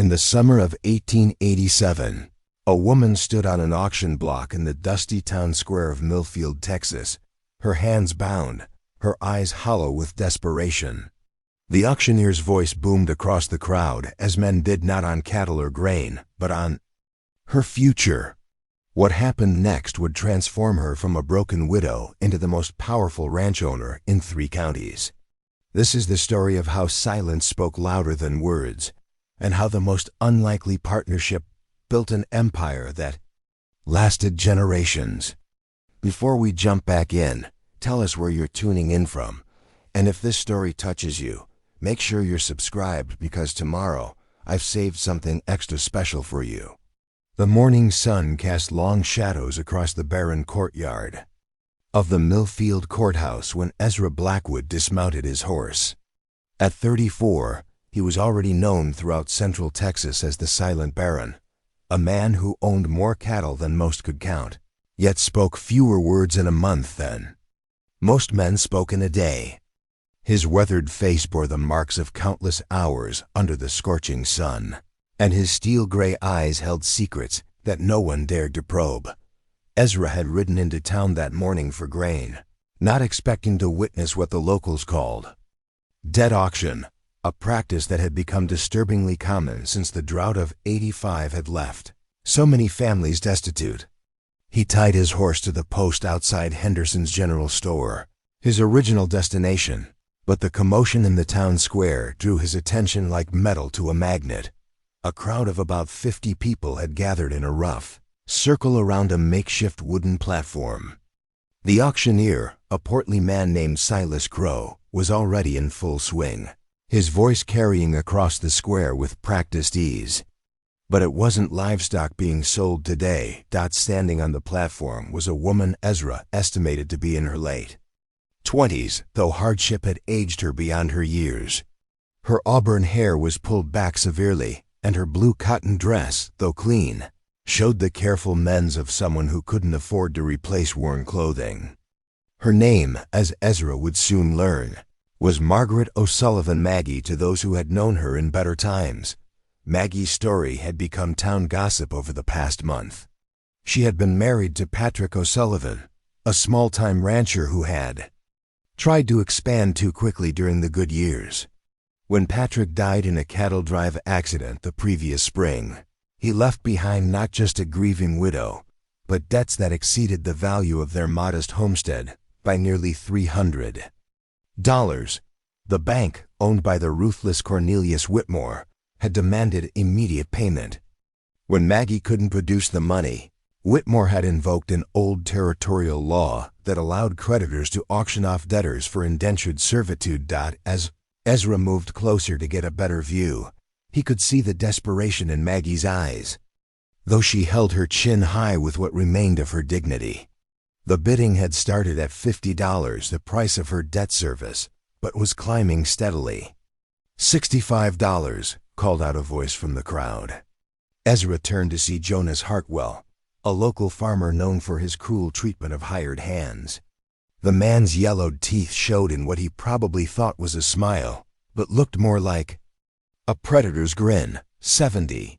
In the summer of 1887, a woman stood on an auction block in the dusty town square of Millfield, Texas, her hands bound, her eyes hollow with desperation. The auctioneer's voice boomed across the crowd, as men did, not on cattle or grain, but on her future. What happened next would transform her from a broken widow into the most powerful ranch owner in 3 counties. This is the story of how silence spoke louder than words, and how the most unlikely partnership built an empire that lasted generations. Before we jump back in, tell us where you're tuning in from, and if this story touches you, make sure you're subscribed, because tomorrow I've saved something extra special for you. The morning sun cast long shadows across the barren courtyard of the Millfield courthouse when Ezra Blackwood dismounted his horse. At 34, he was already known throughout central Texas as the Silent Baron, a man who owned more cattle than most could count, yet spoke fewer words in a month than most men spoke in a day. His weathered face bore the marks of countless hours under the scorching sun, and his steel-gray eyes held secrets that no one dared to probe. Ezra had ridden into town that morning for grain, not expecting to witness what the locals called dead auction, a practice that had become disturbingly common since the drought of '85 had left so many families destitute. He tied his horse to the post outside Henderson's General Store, his original destination, but the commotion in the town square drew his attention like metal to a magnet. A crowd of about 50 people had gathered in a rough circle around a makeshift wooden platform. The auctioneer, a portly man named Silas Crow, was already in full swing, his voice carrying across the square with practiced ease. But it wasn't livestock being sold today. Standing on the platform was a woman Ezra estimated to be in her late 20s, though hardship had aged her beyond her years. Her auburn hair was pulled back severely, and her blue cotton dress, though clean, showed the careful mends of someone who couldn't afford to replace worn clothing. Her name, as Ezra would soon learn, was Margaret O'Sullivan Maggie to those who had known her in better times. Maggie's story had become town gossip over the past month. She had been married to Patrick O'Sullivan, a small-time rancher who had tried to expand too quickly during the good years. When Patrick died in a cattle drive accident the previous spring, he left behind not just a grieving widow, but debts that exceeded the value of their modest homestead by nearly $300. The bank, owned by the ruthless Cornelius Whitmore, had demanded immediate payment. When Maggie couldn't produce the money, Whitmore had invoked an old territorial law that allowed creditors to auction off debtors for indentured servitude. As Ezra moved closer to get a better view, he could see the desperation in Maggie's eyes, though she held her chin high with what remained of her dignity. The bidding had started at $50, the price of her debt service, but was climbing steadily. $65, called out a voice from the crowd. Ezra turned to see Jonas Hartwell, a local farmer known for his cruel treatment of hired hands. The man's yellowed teeth showed in what he probably thought was a smile, but looked more like a predator's grin. $70,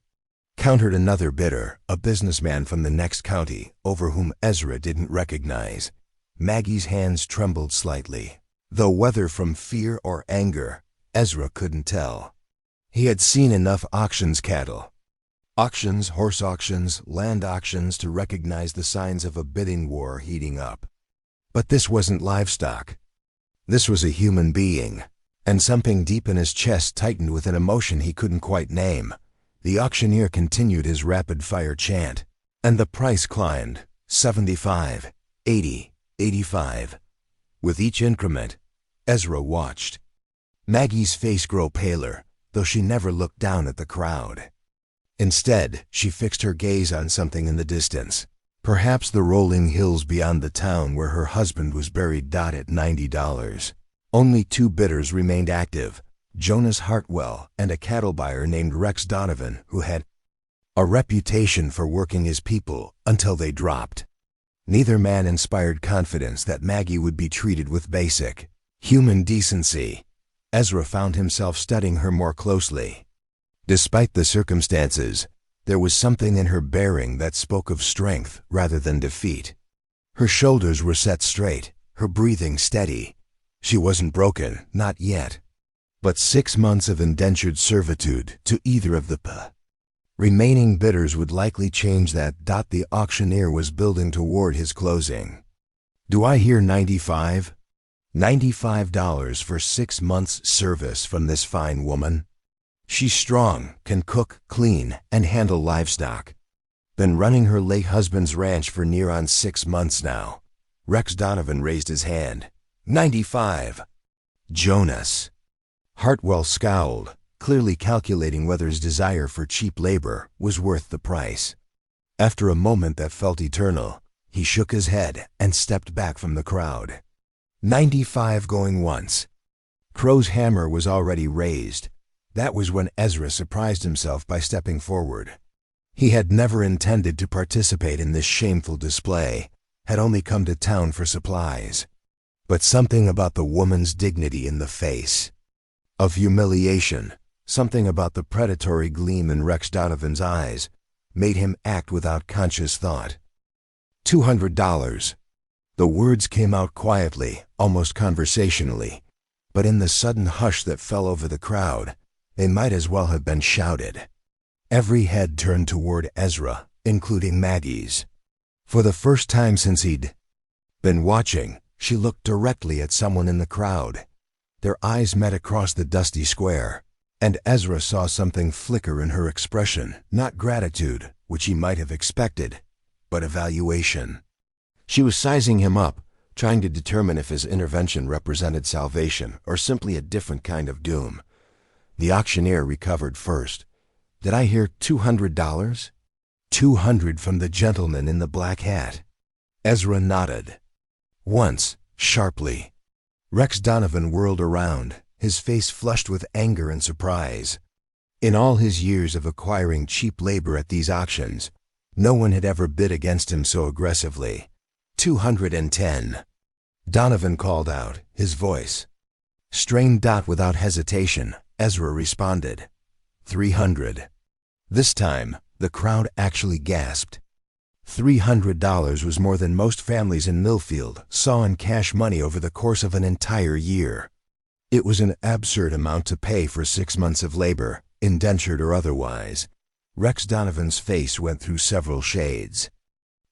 countered another bidder, a businessman from the next county, over whom Ezra didn't recognize. Maggie's hands trembled slightly, though whether from fear or anger, Ezra couldn't tell. He had seen enough cattle auctions, horse auctions, land auctions to recognize the signs of a bidding war heating up. But this wasn't livestock. This was a human being, and something deep in his chest tightened with an emotion he couldn't quite name. The auctioneer continued his rapid-fire chant, and the price climbed. 75, 80, 85. With each increment, Ezra watched Maggie's face grow paler, though she never looked down at the crowd. Instead, she fixed her gaze on something in the distance, perhaps the rolling hills beyond the town where her husband was buried. At $90. Only 2 bidders remained active, Jonas Hartwell and a cattle buyer named Rex Donovan, who had a reputation for working his people until they dropped. Neither man inspired confidence that Maggie would be treated with basic human decency. Ezra found himself studying her more closely. Despite the circumstances, there was something in her bearing that spoke of strength rather than defeat. Her shoulders were set straight, her breathing steady. She wasn't broken, not yet. But 6 months of indentured servitude to either of the remaining bidders would likely change that. The auctioneer was building toward his closing. Do I hear 95? $95 for 6 months' service from this fine woman? She's strong, can cook, clean, and handle livestock. Been running her late husband's ranch for near on 6 months now. Rex Donovan raised his hand. 95. Jonas. Hartwell scowled, clearly calculating whether his desire for cheap labor was worth the price. After a moment that felt eternal, he shook his head and stepped back from the crowd. 95 going once. Crow's hammer was already raised. That was when Ezra surprised himself by stepping forward. He had never intended to participate in this shameful display, had only come to town for supplies. But something about the woman's dignity in the face of humiliation, something about the predatory gleam in Rex Donovan's eyes, made him act without conscious thought. $200. The words came out quietly, almost conversationally, but in the sudden hush that fell over the crowd, they might as well have been shouted. Every head turned toward Ezra, including Maggie's. For the first time since he'd been watching, she looked directly at someone in the crowd. Their eyes met across the dusty square, and Ezra saw something flicker in her expression, not gratitude, which he might have expected, but evaluation. She was sizing him up, trying to determine if his intervention represented salvation or simply a different kind of doom. The auctioneer recovered first. Did I hear $200? 200 from the gentleman in the black hat. Ezra nodded. Once, sharply. Rex Donovan whirled around, his face flushed with anger and surprise. In all his years of acquiring cheap labor at these auctions, no one had ever bid against him so aggressively. 210. Donovan called out, his voice strained. Without hesitation, Ezra responded. 300. This time, the crowd actually gasped. $300 was more than most families in Millfield saw in cash money over the course of an entire year. It was an absurd amount to pay for 6 months of labor, indentured or otherwise. Rex Donovan's face went through several shades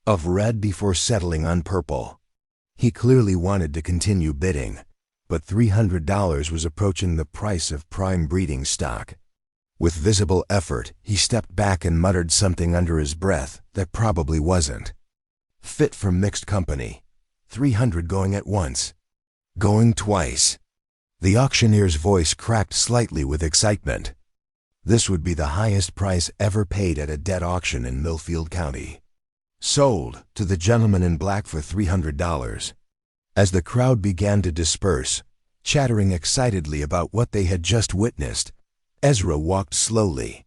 of red before settling on purple. He clearly wanted to continue bidding, but $300 was approaching the price of prime breeding stock. With visible effort, he stepped back and muttered something under his breath that probably wasn't fit for mixed company. 300 going at once. Going twice. The auctioneer's voice cracked slightly with excitement. This would be the highest price ever paid at a debt auction in Millfield County. Sold to the gentleman in black for $300. As the crowd began to disperse, chattering excitedly about what they had just witnessed, Ezra walked slowly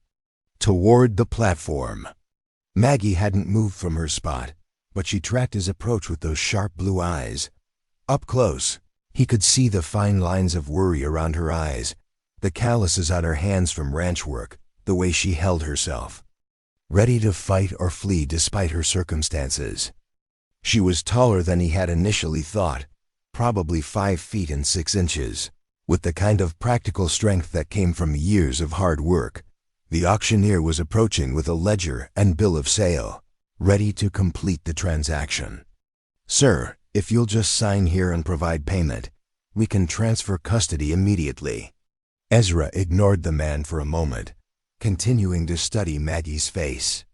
toward the platform. Maggie hadn't moved from her spot, but she tracked his approach with those sharp blue eyes. Up close, he could see the fine lines of worry around her eyes, the calluses on her hands from ranch work, the way she held herself, ready to fight or flee despite her circumstances. She was taller than he had initially thought, probably 5 feet and 6 inches. With the kind of practical strength that came from years of hard work, the auctioneer was approaching with a ledger and bill of sale, ready to complete the transaction. Sir, if you'll just sign here and provide payment, we can transfer custody immediately. Ezra ignored the man for a moment, continuing to study Maggie's face.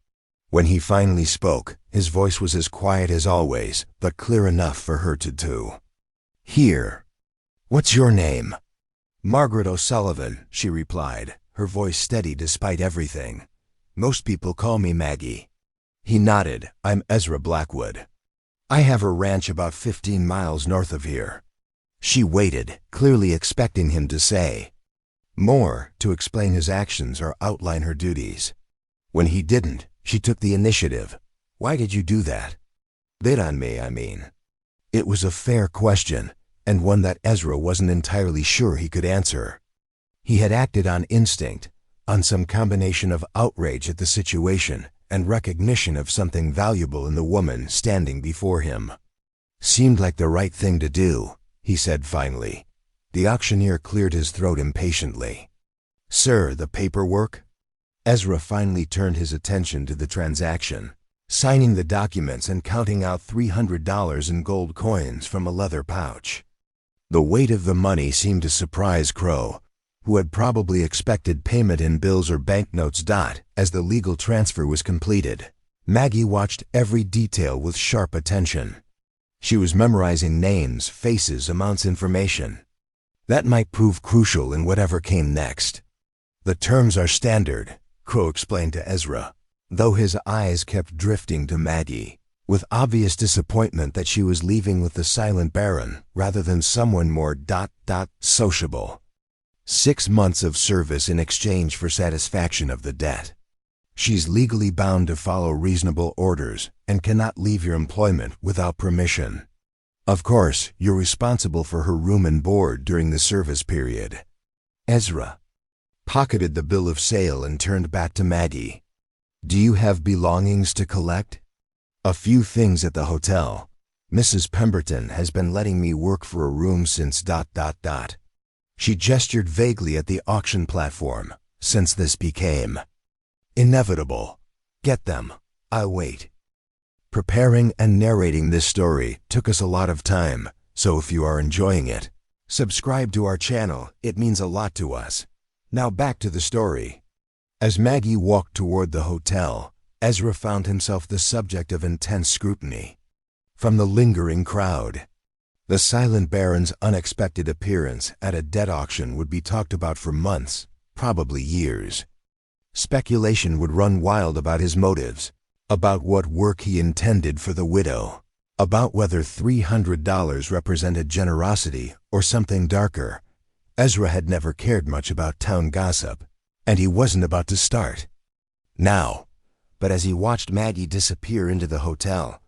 When he finally spoke, his voice was as quiet as always, but clear enough for her to hear. What's your name? Margaret O'Sullivan, she replied, her voice steady despite everything. Most people call me Maggie. He nodded. I'm Ezra Blackwood. I have a ranch about 15 miles north of here. She waited, clearly expecting him to say more, to explain his actions or outline her duties. When he didn't, she took the initiative. Why did you do that? Bid on me, I mean. It was a fair question, and one that Ezra wasn't entirely sure he could answer. He had acted on instinct, on some combination of outrage at the situation and recognition of something valuable in the woman standing before him. "Seemed like the right thing to do," he said finally. The auctioneer cleared his throat impatiently. "Sir, the paperwork?" Ezra finally turned his attention to the transaction, signing the documents and counting out $300 in gold coins from a leather pouch. The weight of the money seemed to surprise Crow, who had probably expected payment in bills or banknotes. As the legal transfer was completed, Maggie watched every detail with sharp attention. She was memorizing names, faces, amounts, information. That might prove crucial in whatever came next. "The terms are standard," Crow explained to Ezra, though his eyes kept drifting to Maggie, with obvious disappointment that she was leaving with the Silent Baron rather than someone more sociable. 6 months of service in exchange for satisfaction of the debt. She's legally bound to follow reasonable orders and cannot leave your employment without permission. Of course, you're responsible for her room and board during the service period. Ezra pocketed the bill of sale and turned back to Maggie. "Do you have belongings to collect?" "A few things at the hotel. Mrs. Pemberton has been letting me work for a room since ... She gestured vaguely at the auction platform. "Since this became inevitable. Get them. I'll wait." Preparing and narrating this story took us a lot of time, so if you are enjoying it, subscribe to our channel. It means a lot to us. Now back to the story. As Maggie walked toward the hotel, Ezra found himself the subject of intense scrutiny from the lingering crowd. The Silent Baron's unexpected appearance at a debt auction would be talked about for months, probably years. Speculation would run wild about his motives, about what work he intended for the widow, about whether $300 represented generosity or something darker. Ezra had never cared much about town gossip, and he wasn't about to start now. But as he watched Maggie disappear into the hotel,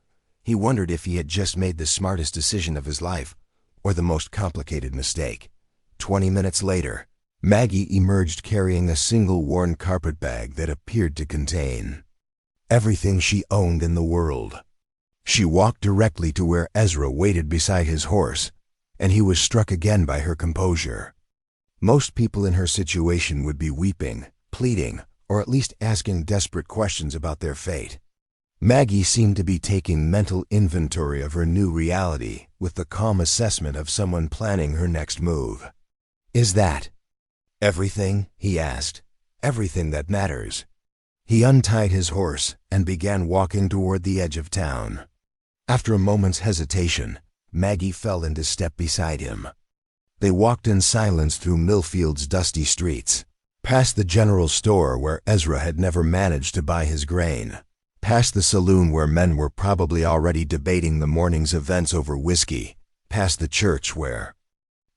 he wondered if he had just made the smartest decision of his life or the most complicated mistake. 20 minutes later, Maggie emerged carrying a single worn carpet bag that appeared to contain everything she owned in the world. She walked directly to where Ezra waited beside his horse, and he was struck again by her composure. Most people in her situation would be weeping, pleading, or at least asking desperate questions about their fate. Maggie seemed to be taking mental inventory of her new reality with the calm assessment of someone planning her next move. "Is that everything?" he asked. "Everything that matters." He untied his horse and began walking toward the edge of town. After a moment's hesitation, Maggie fell into step beside him. They walked in silence through Millfield's dusty streets, past the general store where Ezra had never managed to buy his grain, past the saloon where men were probably already debating the morning's events over whiskey, past the church where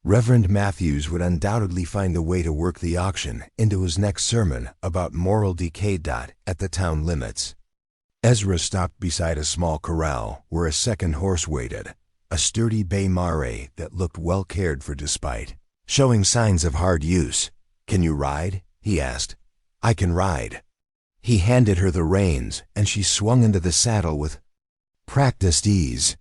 Reverend Matthews would undoubtedly find a way to work the auction into his next sermon about moral decay. At the town limits, Ezra stopped beside a small corral where a second horse waited, a sturdy bay mare that looked well cared for despite showing signs of hard use. "Can you ride?" he asked. "I can ride." He handed her the reins, and she swung into the saddle with practiced ease.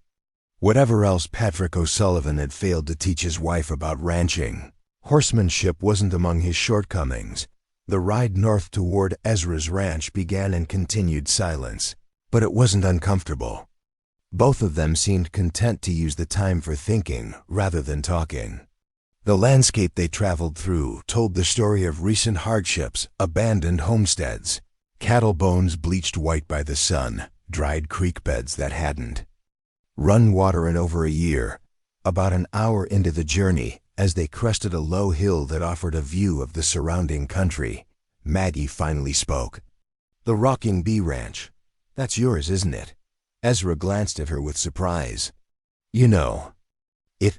Whatever else Patrick O'Sullivan had failed to teach his wife about ranching, horsemanship wasn't among his shortcomings. The ride north toward Ezra's ranch began in continued silence, but it wasn't uncomfortable. Both of them seemed content to use the time for thinking rather than talking. The landscape they traveled through told the story of recent hardships, abandoned homesteads, cattle bones bleached white by the sun, dried creek beds that hadn't run water in over a year. About an hour into the journey, as they crested a low hill that offered a view of the surrounding country, Maggie finally spoke. "The Rocking Bee Ranch. That's yours, isn't it?" Ezra glanced at her with surprise. "You know it.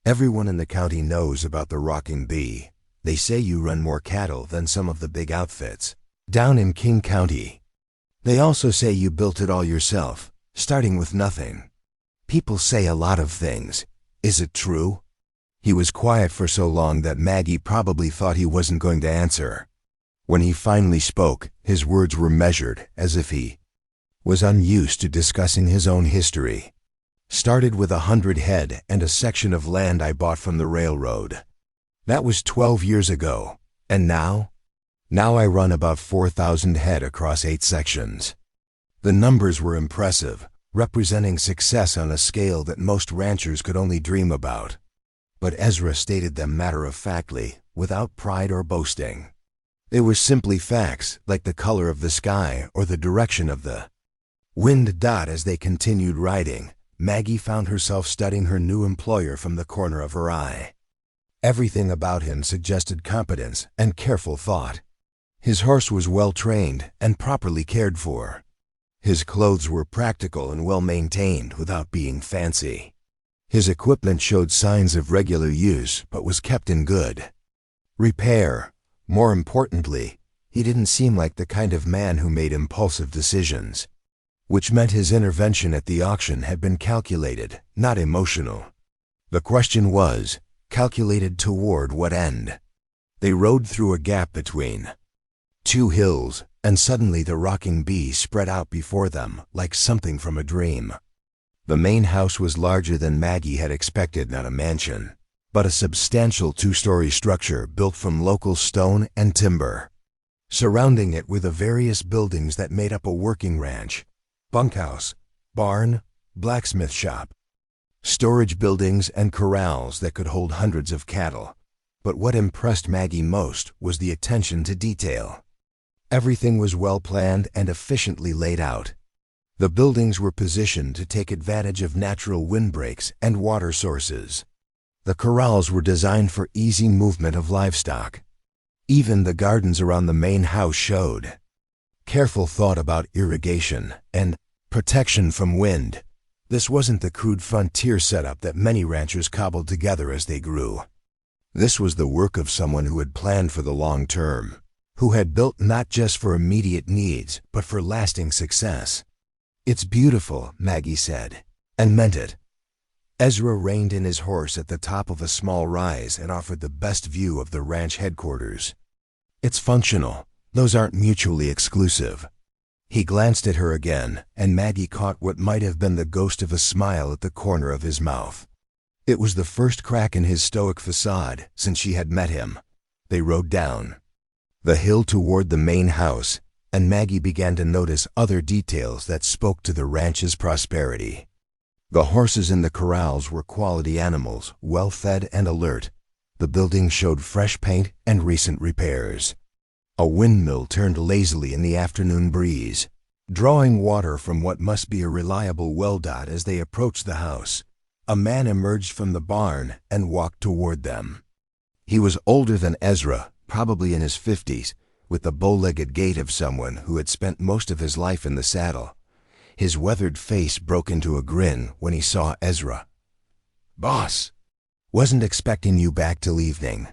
Everyone in the county knows about the Rocking Bee. They say you run more cattle than some of the big outfits down in King County. They also say you built it all yourself, starting with nothing. People say a lot of things. Is it true?" He was quiet for so long that Maggie probably thought he wasn't going to answer. When he finally spoke, his words were measured, as if he was unused to discussing his own history. Started with 100 head and a section of land I bought from the railroad. That was 12 years ago. And now? Now I run about 4,000 head across 8 sections. The numbers were impressive, representing success on a scale that most ranchers could only dream about. But Ezra stated them matter-of-factly, without pride or boasting. They were simply facts, like the color of the sky or the direction of the wind. As they continued riding, Maggie found herself studying her new employer from the corner of her eye. Everything about him suggested competence and careful thought. His horse was well-trained and properly cared for. His clothes were practical and well-maintained without being fancy. His equipment showed signs of regular use but was kept in good repair. More importantly, he didn't seem like the kind of man who made impulsive decisions, which meant his intervention at the auction had been calculated, not emotional. The question was, calculated toward what end? They rode through a gap between 2 hills, and suddenly the rocking bee spread out before them like something from a dream. The main house was larger than Maggie had expected, not a mansion, but a substantial 2-story structure built from local stone and timber. Surrounding it were the various buildings that made up a working ranch: bunkhouse, barn, blacksmith shop, storage buildings, and corrals that could hold hundreds of cattle. But what impressed Maggie most was the attention to detail. Everything was well planned and efficiently laid out. The buildings were positioned to take advantage of natural windbreaks and water sources. The corrals were designed for easy movement of livestock. Even the gardens around the main house showed careful thought about irrigation and protection from wind. This wasn't the crude frontier setup that many ranchers cobbled together as they grew. This was the work of someone who had planned for the long term, who had built not just for immediate needs, but for lasting success. "It's beautiful," Maggie said, and meant it. Ezra reined in his horse at the top of a small rise and offered the best view of the ranch headquarters. "It's functional. Those aren't mutually exclusive." He glanced at her again, and Maggie caught what might have been the ghost of a smile at the corner of his mouth. It was the first crack in his stoic facade since she had met him. They rode down the hill toward the main house, and Maggie began to notice other details that spoke to the ranch's prosperity. The horses in the corrals were quality animals, well-fed and alert. The building showed fresh paint and recent repairs. A windmill turned lazily in the afternoon breeze, drawing water from what must be a reliable well. As they approached the house, a man emerged from the barn and walked toward them. He was older than Ezra, probably in his 50s, with the bow-legged gait of someone who had spent most of his life in the saddle. His weathered face broke into a grin when he saw Ezra. "Boss, wasn't expecting you back till evening.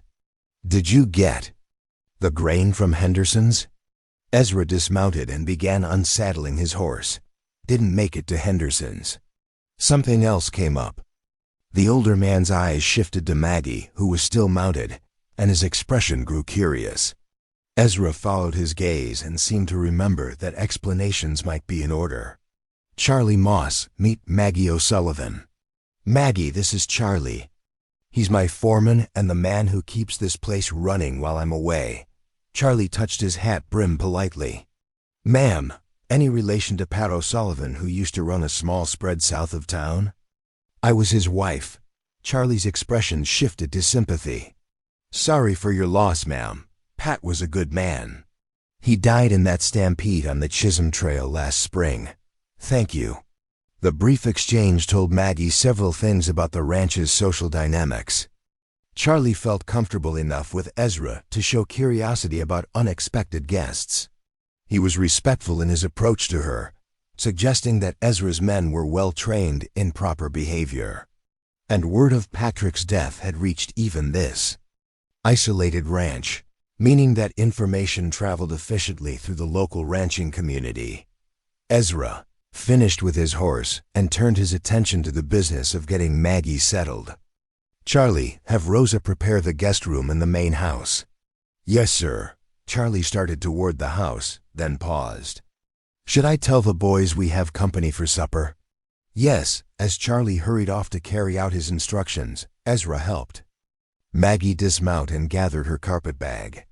Did you get the grain from Henderson's?" Ezra dismounted and began unsaddling his horse. "Didn't make it to Henderson's." Something else came up. The older man's eyes shifted to Maggie, who was still mounted, and his expression grew curious. Ezra followed his gaze and seemed to remember that explanations might be in order. "Charlie Moss, meet Maggie O'Sullivan." "Maggie, this is Charlie. He's my foreman and the man who keeps this place running while I'm away." Charlie touched his hat brim politely. "Ma'am, any relation to Pat O'Sullivan, who used to run a small spread south of town?" "I was his wife." Charlie's expression shifted to sympathy. "Sorry for your loss, ma'am. Pat was a good man. He died in that stampede on the Chisholm Trail last spring." "Thank you." The brief exchange told Maggie several things about the ranch's social dynamics. Charlie felt comfortable enough with Ezra to show curiosity about unexpected guests. He was respectful in his approach to her, suggesting that Ezra's men were well-trained in proper behavior. And word of Patrick's death had reached even this isolated ranch, meaning that information traveled efficiently through the local ranching community. Ezra finished with his horse and turned his attention to the business of getting Maggie settled. "Charlie, have Rosa prepare the guest room in the main house." "Yes, sir." Charlie started toward the house, then paused. "Should I tell the boys we have company for supper?" "Yes." As Charlie hurried off to carry out his instructions, Ezra helped Maggie dismount and gathered her carpet bag.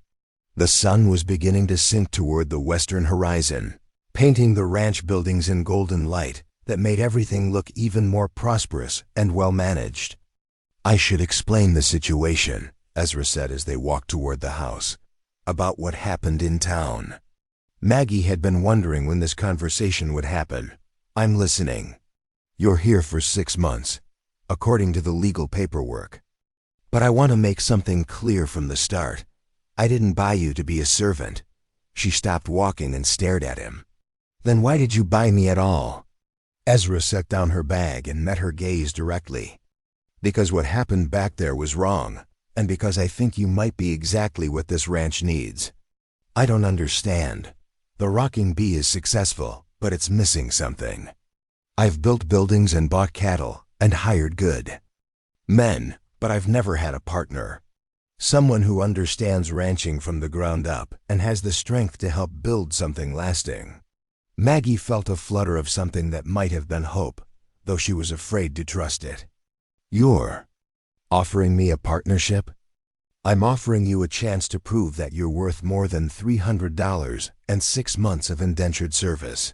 The sun was beginning to sink toward the western horizon, painting the ranch buildings in golden light that made everything look even more prosperous and well-managed. "I should explain the situation," Ezra said as they walked toward the house, "about what happened in town." Maggie had been wondering when this conversation would happen. "I'm listening." "You're here for 6 months, according to the legal paperwork. But I want to make something clear from the start. I didn't buy you to be a servant." She stopped walking and stared at him. "Then why did you buy me at all?" Ezra set down her bag and met her gaze directly. "Because what happened back there was wrong, and because I think you might be exactly what this ranch needs." "I don't understand. The Rocking Bee is successful, but it's missing something. I've built buildings and bought cattle and hired good men, but I've never had a partner. Someone who understands ranching from the ground up and has the strength to help build something lasting." Maggie felt a flutter of something that might have been hope, though she was afraid to trust it. "You're offering me a partnership?" "I'm offering you a chance to prove that you're worth more than $300 and 6 months of indentured service.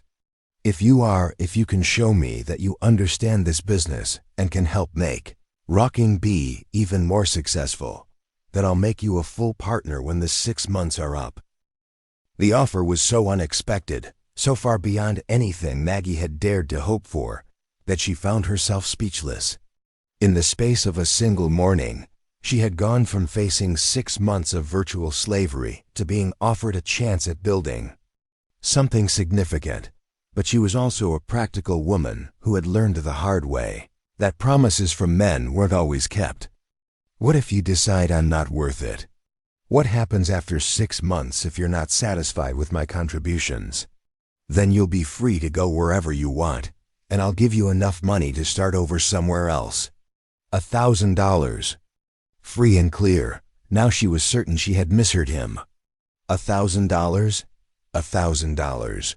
If you can show me that you understand this business and can help make Rocking Bee even more successful, then I'll make you a full partner when the 6 months are up." The offer was so unexpected, so far beyond anything Maggie had dared to hope for, that she found herself speechless. In the space of a single morning, she had gone from facing 6 months of virtual slavery to being offered a chance at building something significant. But she was also a practical woman who had learned the hard way that promises from men weren't always kept. "What if you decide I'm not worth it? What happens after 6 months if you're not satisfied with my contributions?" "Then you'll be free to go wherever you want, and I'll give you enough money to start over somewhere else. $1,000. Free and clear. Now she was certain she had misheard him. $1,000? $1,000.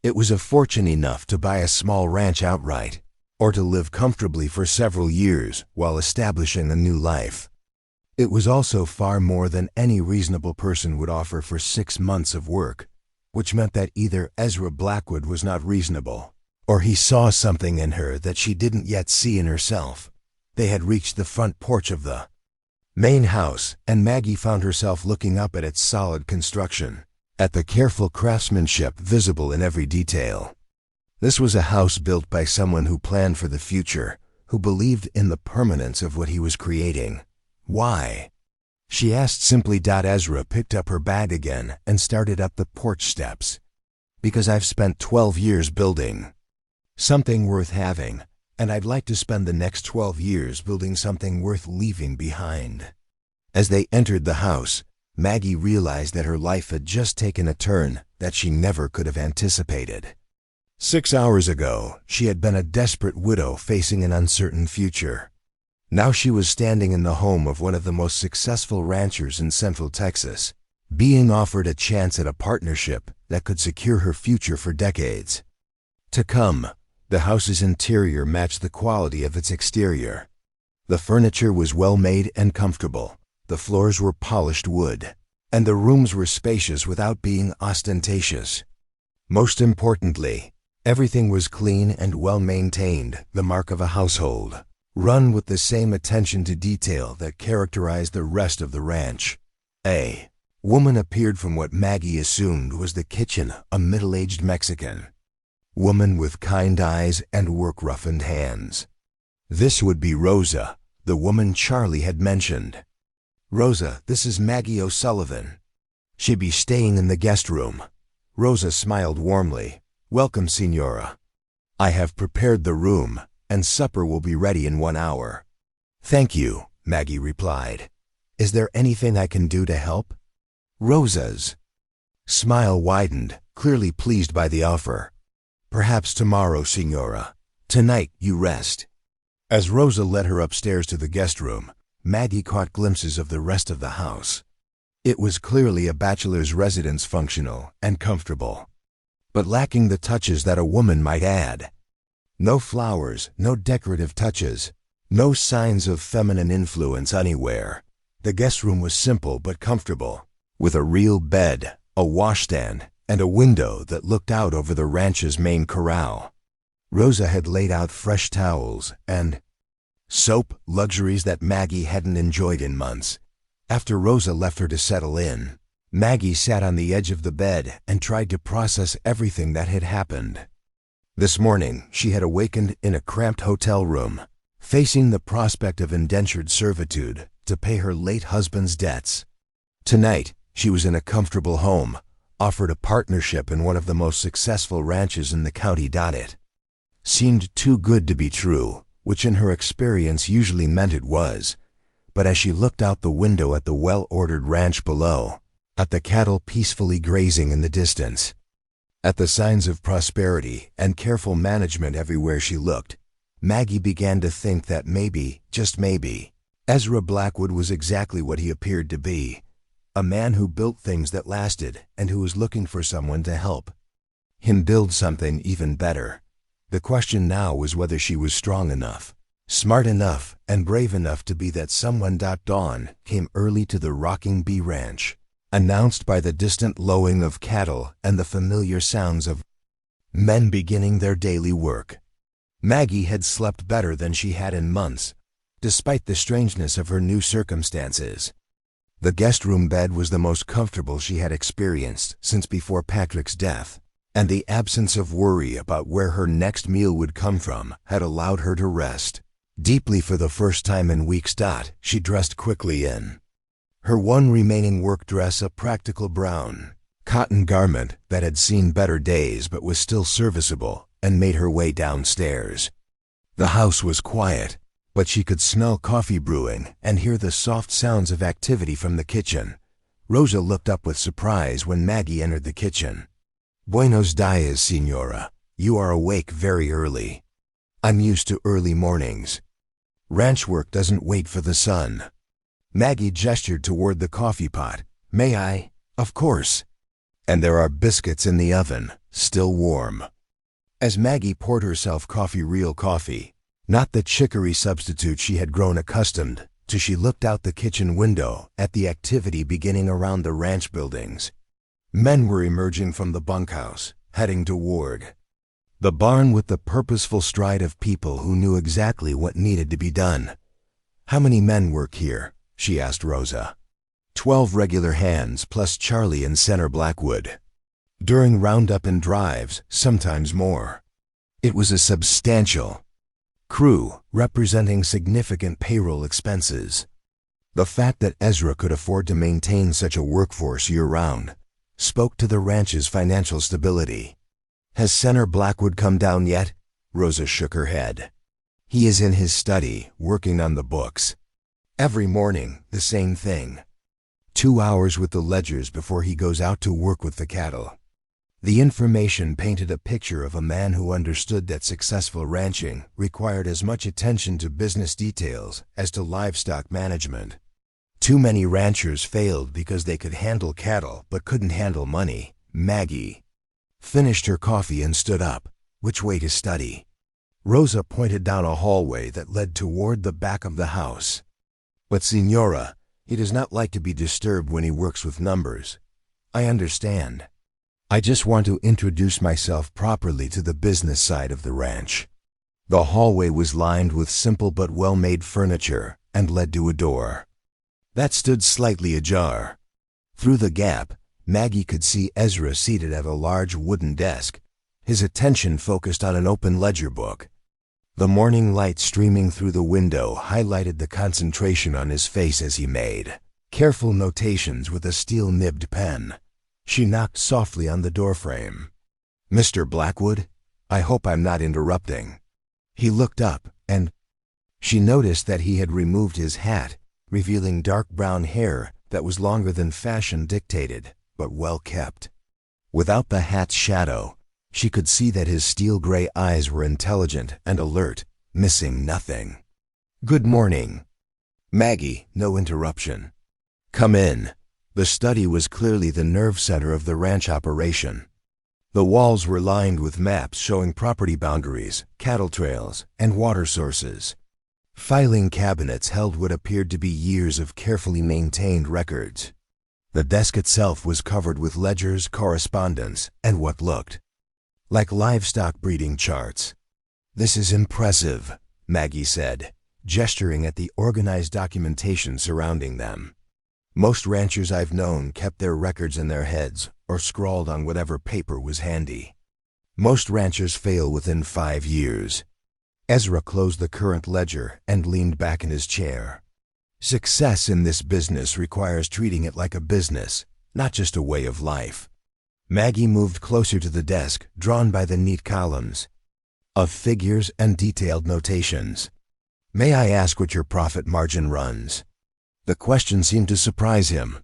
It was a fortune enough to buy a small ranch outright, or to live comfortably for several years while establishing a new life. It was also far more than any reasonable person would offer for 6 months of work, which meant that either Ezra Blackwood was not reasonable, or he saw something in her that she didn't yet see in herself. They had reached the front porch of the main house, and Maggie found herself looking up at its solid construction, at the careful craftsmanship visible in every detail. This was a house built by someone who planned for the future, who believed in the permanence of what he was creating. "Why?" she asked simply. Ezra picked up her bag again and started up the porch steps. "Because I've spent 12 years building something worth having, and I'd like to spend the next 12 years building something worth leaving behind." As they entered the house, Maggie realized that her life had just taken a turn that she never could have anticipated. 6 hours ago, she had been a desperate widow facing an uncertain future. Now she was standing in the home of one of the most successful ranchers in Central Texas, being offered a chance at a partnership that could secure her future for decades to come. The house's interior matched the quality of its exterior. The furniture was well made and comfortable. The floors were polished wood, and the rooms were spacious without being ostentatious. Most importantly, everything was clean and well maintained, the mark of a household, run with the same attention to detail that characterized the rest of the ranch. A woman appeared from what Maggie assumed was the kitchen, a middle-aged Mexican woman with kind eyes and work-roughened hands. This would be Rosa, the woman Charlie had mentioned. "Rosa, this is Maggie O'Sullivan. She'd be staying in the guest room." Rosa smiled warmly. "Welcome, Signora. I have prepared the room, and supper will be ready in 1 hour." "Thank you," Maggie replied. "Is there anything I can do to help?" Rosa's smile widened, clearly pleased by the offer. "Perhaps tomorrow, Signora. Tonight you rest." As Rosa led her upstairs to the guest room, Maggie caught glimpses of the rest of the house. It was clearly a bachelor's residence, functional and comfortable, but lacking the touches that a woman might add. No flowers, no decorative touches, no signs of feminine influence anywhere. The guest room was simple but comfortable, with a real bed, a washstand, and a window that looked out over the ranch's main corral. Rosa had laid out fresh towels and soap, luxuries that Maggie hadn't enjoyed in months. After Rosa left her to settle in, Maggie sat on the edge of the bed and tried to process everything that had happened. This morning, she had awakened in a cramped hotel room, facing the prospect of indentured servitude to pay her late husband's debts. Tonight, she was in a comfortable home, offered a partnership in one of the most successful ranches in the county. It seemed too good to be true, which in her experience usually meant it was. But as she looked out the window at the well-ordered ranch below, at the cattle peacefully grazing in the distance, at the signs of prosperity and careful management everywhere she looked, Maggie began to think that maybe, just maybe, Ezra Blackwood was exactly what he appeared to be, a man who built things that lasted and who was looking for someone to help him build something even better. The question now was whether she was strong enough, smart enough, and brave enough to be that someone. Dawn came early to the rocking bee ranch, announced by the distant lowing of cattle and the familiar sounds of men beginning their daily work. Maggie had slept better than she had in months, despite the strangeness of her new circumstances. The guest room bed was the most comfortable she had experienced since before Patrick's death, and the absence of worry about where her next meal would come from had allowed her to rest deeply for the first time in weeks. She dressed quickly in her one remaining work dress, a practical brown cotton garment that had seen better days but was still serviceable, and made her way downstairs. The house was quiet, but she could smell coffee brewing and hear the soft sounds of activity from the kitchen. Rosa looked up with surprise when Maggie entered the kitchen. "Buenos dias, Señora. You are awake very early." "I'm used to early mornings. Ranch work doesn't wait for the sun." Maggie gestured toward the coffee pot. "May I?" "Of course. And there are biscuits in the oven, still warm." As Maggie poured herself coffee, real coffee, not the chicory substitute she had grown accustomed to, she looked out the kitchen window at the activity beginning around the ranch buildings. Men were emerging from the bunkhouse, heading toward the barn with the purposeful stride of people who knew exactly what needed to be done. "How many men work here?" she asked Rosa. 12 regular hands plus Charlie and Senator Blackwood. During roundup and drives, sometimes more. It was a substantial crew representing significant payroll expenses. The fact that Ezra could afford to maintain such a workforce year-round spoke to the ranch's financial stability. "Has Senator Blackwood come down yet?" Rosa shook her head. "He is in his study, working on the books. Every morning, the same thing. 2 hours with the ledgers before he goes out to work with the cattle." The information painted a picture of a man who understood that successful ranching required as much attention to business details as to livestock management. Too many ranchers failed because they could handle cattle but couldn't handle money. Maggie finished her coffee and stood up. "Which way to study?" Rosa pointed down a hallway that led toward the back of the house. "But Señora, he does not like to be disturbed when he works with numbers." "I understand. I just want to introduce myself properly to the business side of the ranch." The hallway was lined with simple but well-made furniture and led to a door that stood slightly ajar. Through the gap, Maggie could see Ezra seated at a large wooden desk, his attention focused on an open ledger book. The morning light streaming through the window highlighted the concentration on his face as he made careful notations with a steel-nibbed pen. She knocked softly on the doorframe. "Mr. Blackwood, I hope I'm not interrupting." He looked up, and she noticed that he had removed his hat, revealing dark brown hair that was longer than fashion dictated, but well kept. Without the hat's shadow, she could see that his steel-gray eyes were intelligent and alert, missing nothing. "Good morning." "Maggie, no interruption." "Come in." The study was clearly the nerve center of the ranch operation. The walls were lined with maps showing property boundaries, cattle trails, and water sources. Filing cabinets held what appeared to be years of carefully maintained records. The desk itself was covered with ledgers, correspondence, and what looked like livestock breeding charts. "This is impressive," Maggie said, gesturing at the organized documentation surrounding them. "Most ranchers I've known kept their records in their heads or scrawled on whatever paper was handy. Most ranchers fail within 5 years. Ezra closed the current ledger and leaned back in his chair. "Success in this business requires treating it like a business, not just a way of life." Maggie moved closer to the desk, drawn by the neat columns of figures and detailed notations. "May I ask what your profit margin runs?" The question seemed to surprise him.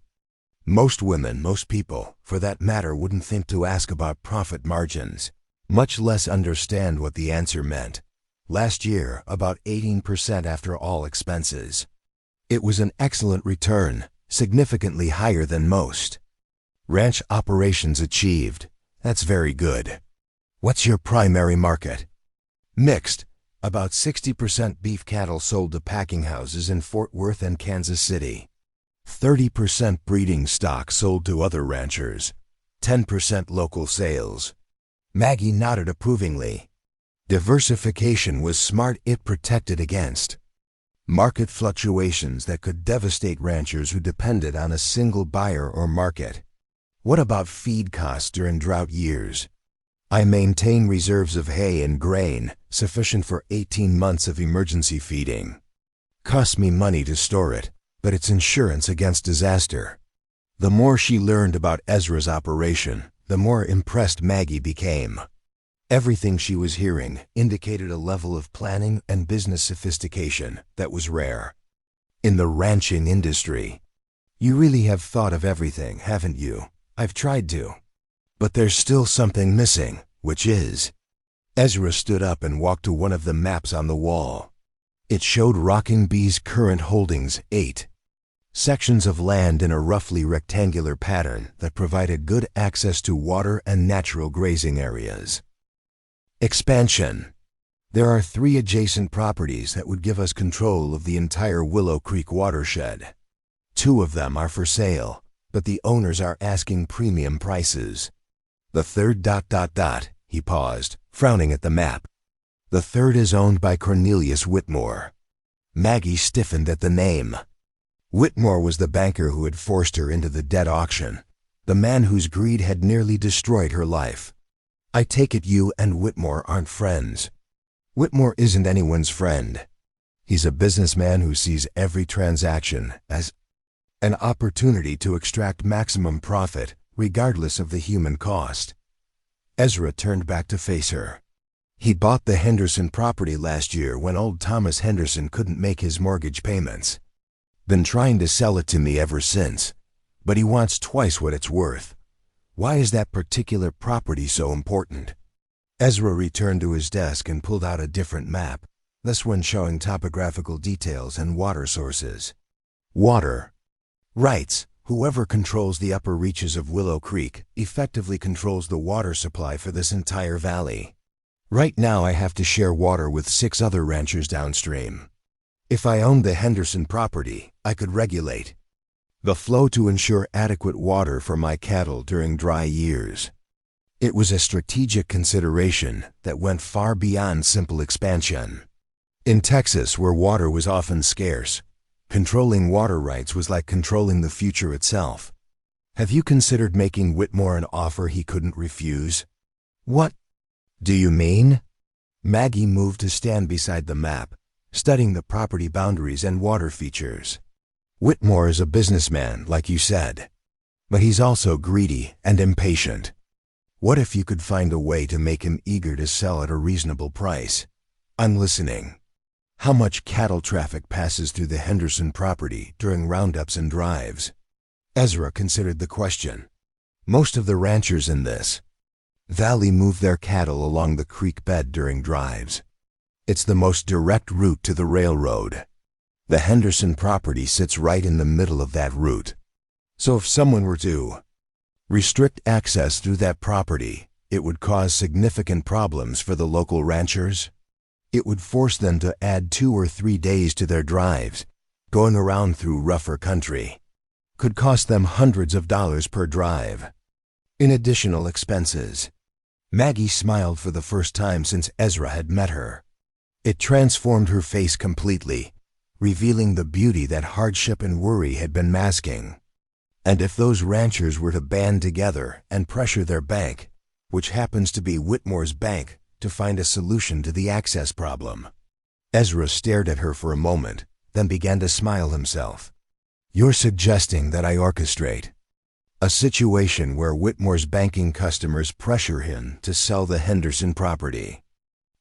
Most women, most people, for that matter, wouldn't think to ask about profit margins, much less understand what the answer meant. Last year, about 18% after all expenses. It was an excellent return, significantly higher than most. "Ranch operations achieved. That's very good. What's your primary market?" "Mixed. About 60% beef cattle sold to packing houses in Fort Worth and Kansas City. 30% breeding stock sold to other ranchers. 10% local sales." Maggie nodded approvingly. Diversification was smart. It protected against market fluctuations that could devastate ranchers who depended on a single buyer or market. "What about feed costs during drought years?" "I maintain reserves of hay and grain, sufficient for 18 months of emergency feeding. Costs me money to store it, but it's insurance against disaster." The more she learned about Ezra's operation, the more impressed Maggie became. Everything she was hearing indicated a level of planning and business sophistication that was rare in the ranching industry. "You really have thought of everything, haven't you?" "I've tried to. But there's still something missing, which is..." Ezra stood up and walked to one of the maps on the wall. It showed Rocking Bee's current holdings, 8 sections of land in a roughly rectangular pattern that provided good access to water and natural grazing areas. Expansion. "There are 3 adjacent properties that would give us control of the entire Willow Creek watershed. 2 of them are for sale, but the owners are asking premium prices. The third... He paused, frowning at the map. "The third is owned by Cornelius Whitmore." Maggie stiffened at the name. Whitmore was the banker who had forced her into the debt auction, the man whose greed had nearly destroyed her life. "I take it you and Whitmore aren't friends." "Whitmore isn't anyone's friend. He's a businessman who sees every transaction as an opportunity to extract maximum profit, regardless of the human cost." Ezra turned back to face her. "He bought the Henderson property last year when old Thomas Henderson couldn't make his mortgage payments. Been trying to sell it to me ever since, but he wants twice what it's worth. Why is that particular property so important?" Ezra returned to his desk and pulled out a different map, this one showing topographical details and water sources. "Water rights. Whoever controls the upper reaches of Willow Creek effectively controls the water supply for this entire valley. Right now I have to share water with 6 other ranchers downstream. If I owned the Henderson property, I could regulate the flow to ensure adequate water for my cattle during dry years." It was a strategic consideration that went far beyond simple expansion. In Texas, where water was often scarce, controlling water rights was like controlling the future itself. "Have you considered making Whitmore an offer he couldn't refuse?" "What do you mean?" Maggie moved to stand beside the map, studying the property boundaries and water features. "Whitmore is a businessman, like you said, but he's also greedy and impatient. What if you could find a way to make him eager to sell at a reasonable price?" "I'm listening." "How much cattle traffic passes through the Henderson property during roundups and drives?" Ezra considered the question. "Most of the ranchers in this valley move their cattle along the creek bed during drives. It's the most direct route to the railroad. The Henderson property sits right in the middle of that route. So if someone were to restrict access through that property, it would cause significant problems for the local ranchers. It would force them to add 2 or 3 days to their drives, going around through rougher country. Could cost them hundreds of dollars per drive in additional expenses. Maggie smiled for the first time since Ezra had met her. It transformed her face completely, revealing the beauty that hardship and worry had been masking. And if those ranchers were to band together and pressure their bank, which happens to be Whitmore's bank, to find a solution to the access problem. Ezra stared at her for a moment, then began to smile himself. You're suggesting that I orchestrate a situation where Whitmore's banking customers pressure him to sell the Henderson property.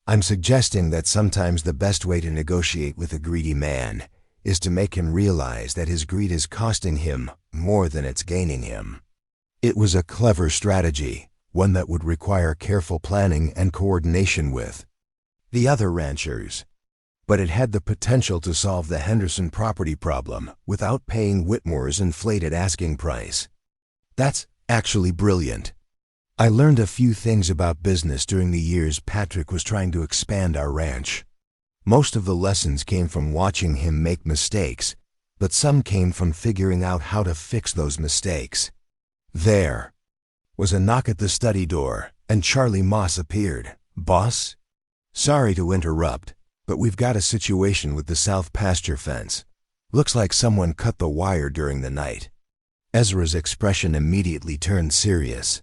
I'm suggesting that sometimes the best way to negotiate with a greedy man is to make him realize that his greed is costing him more than it's gaining him. It was a clever strategy, one that would require careful planning and coordination with the other ranchers. But it had the potential to solve the Henderson property problem without paying Whitmore's inflated asking price. That's actually brilliant. I learned a few things about business during the years Patrick was trying to expand our ranch. Most of the lessons came from watching him make mistakes, but some came from figuring out how to fix those mistakes. There was a knock at the study door, and Charlie Moss appeared. Boss? Sorry to interrupt, but we've got a situation with the south pasture fence. Looks like someone cut the wire during the night. Ezra's expression immediately turned serious.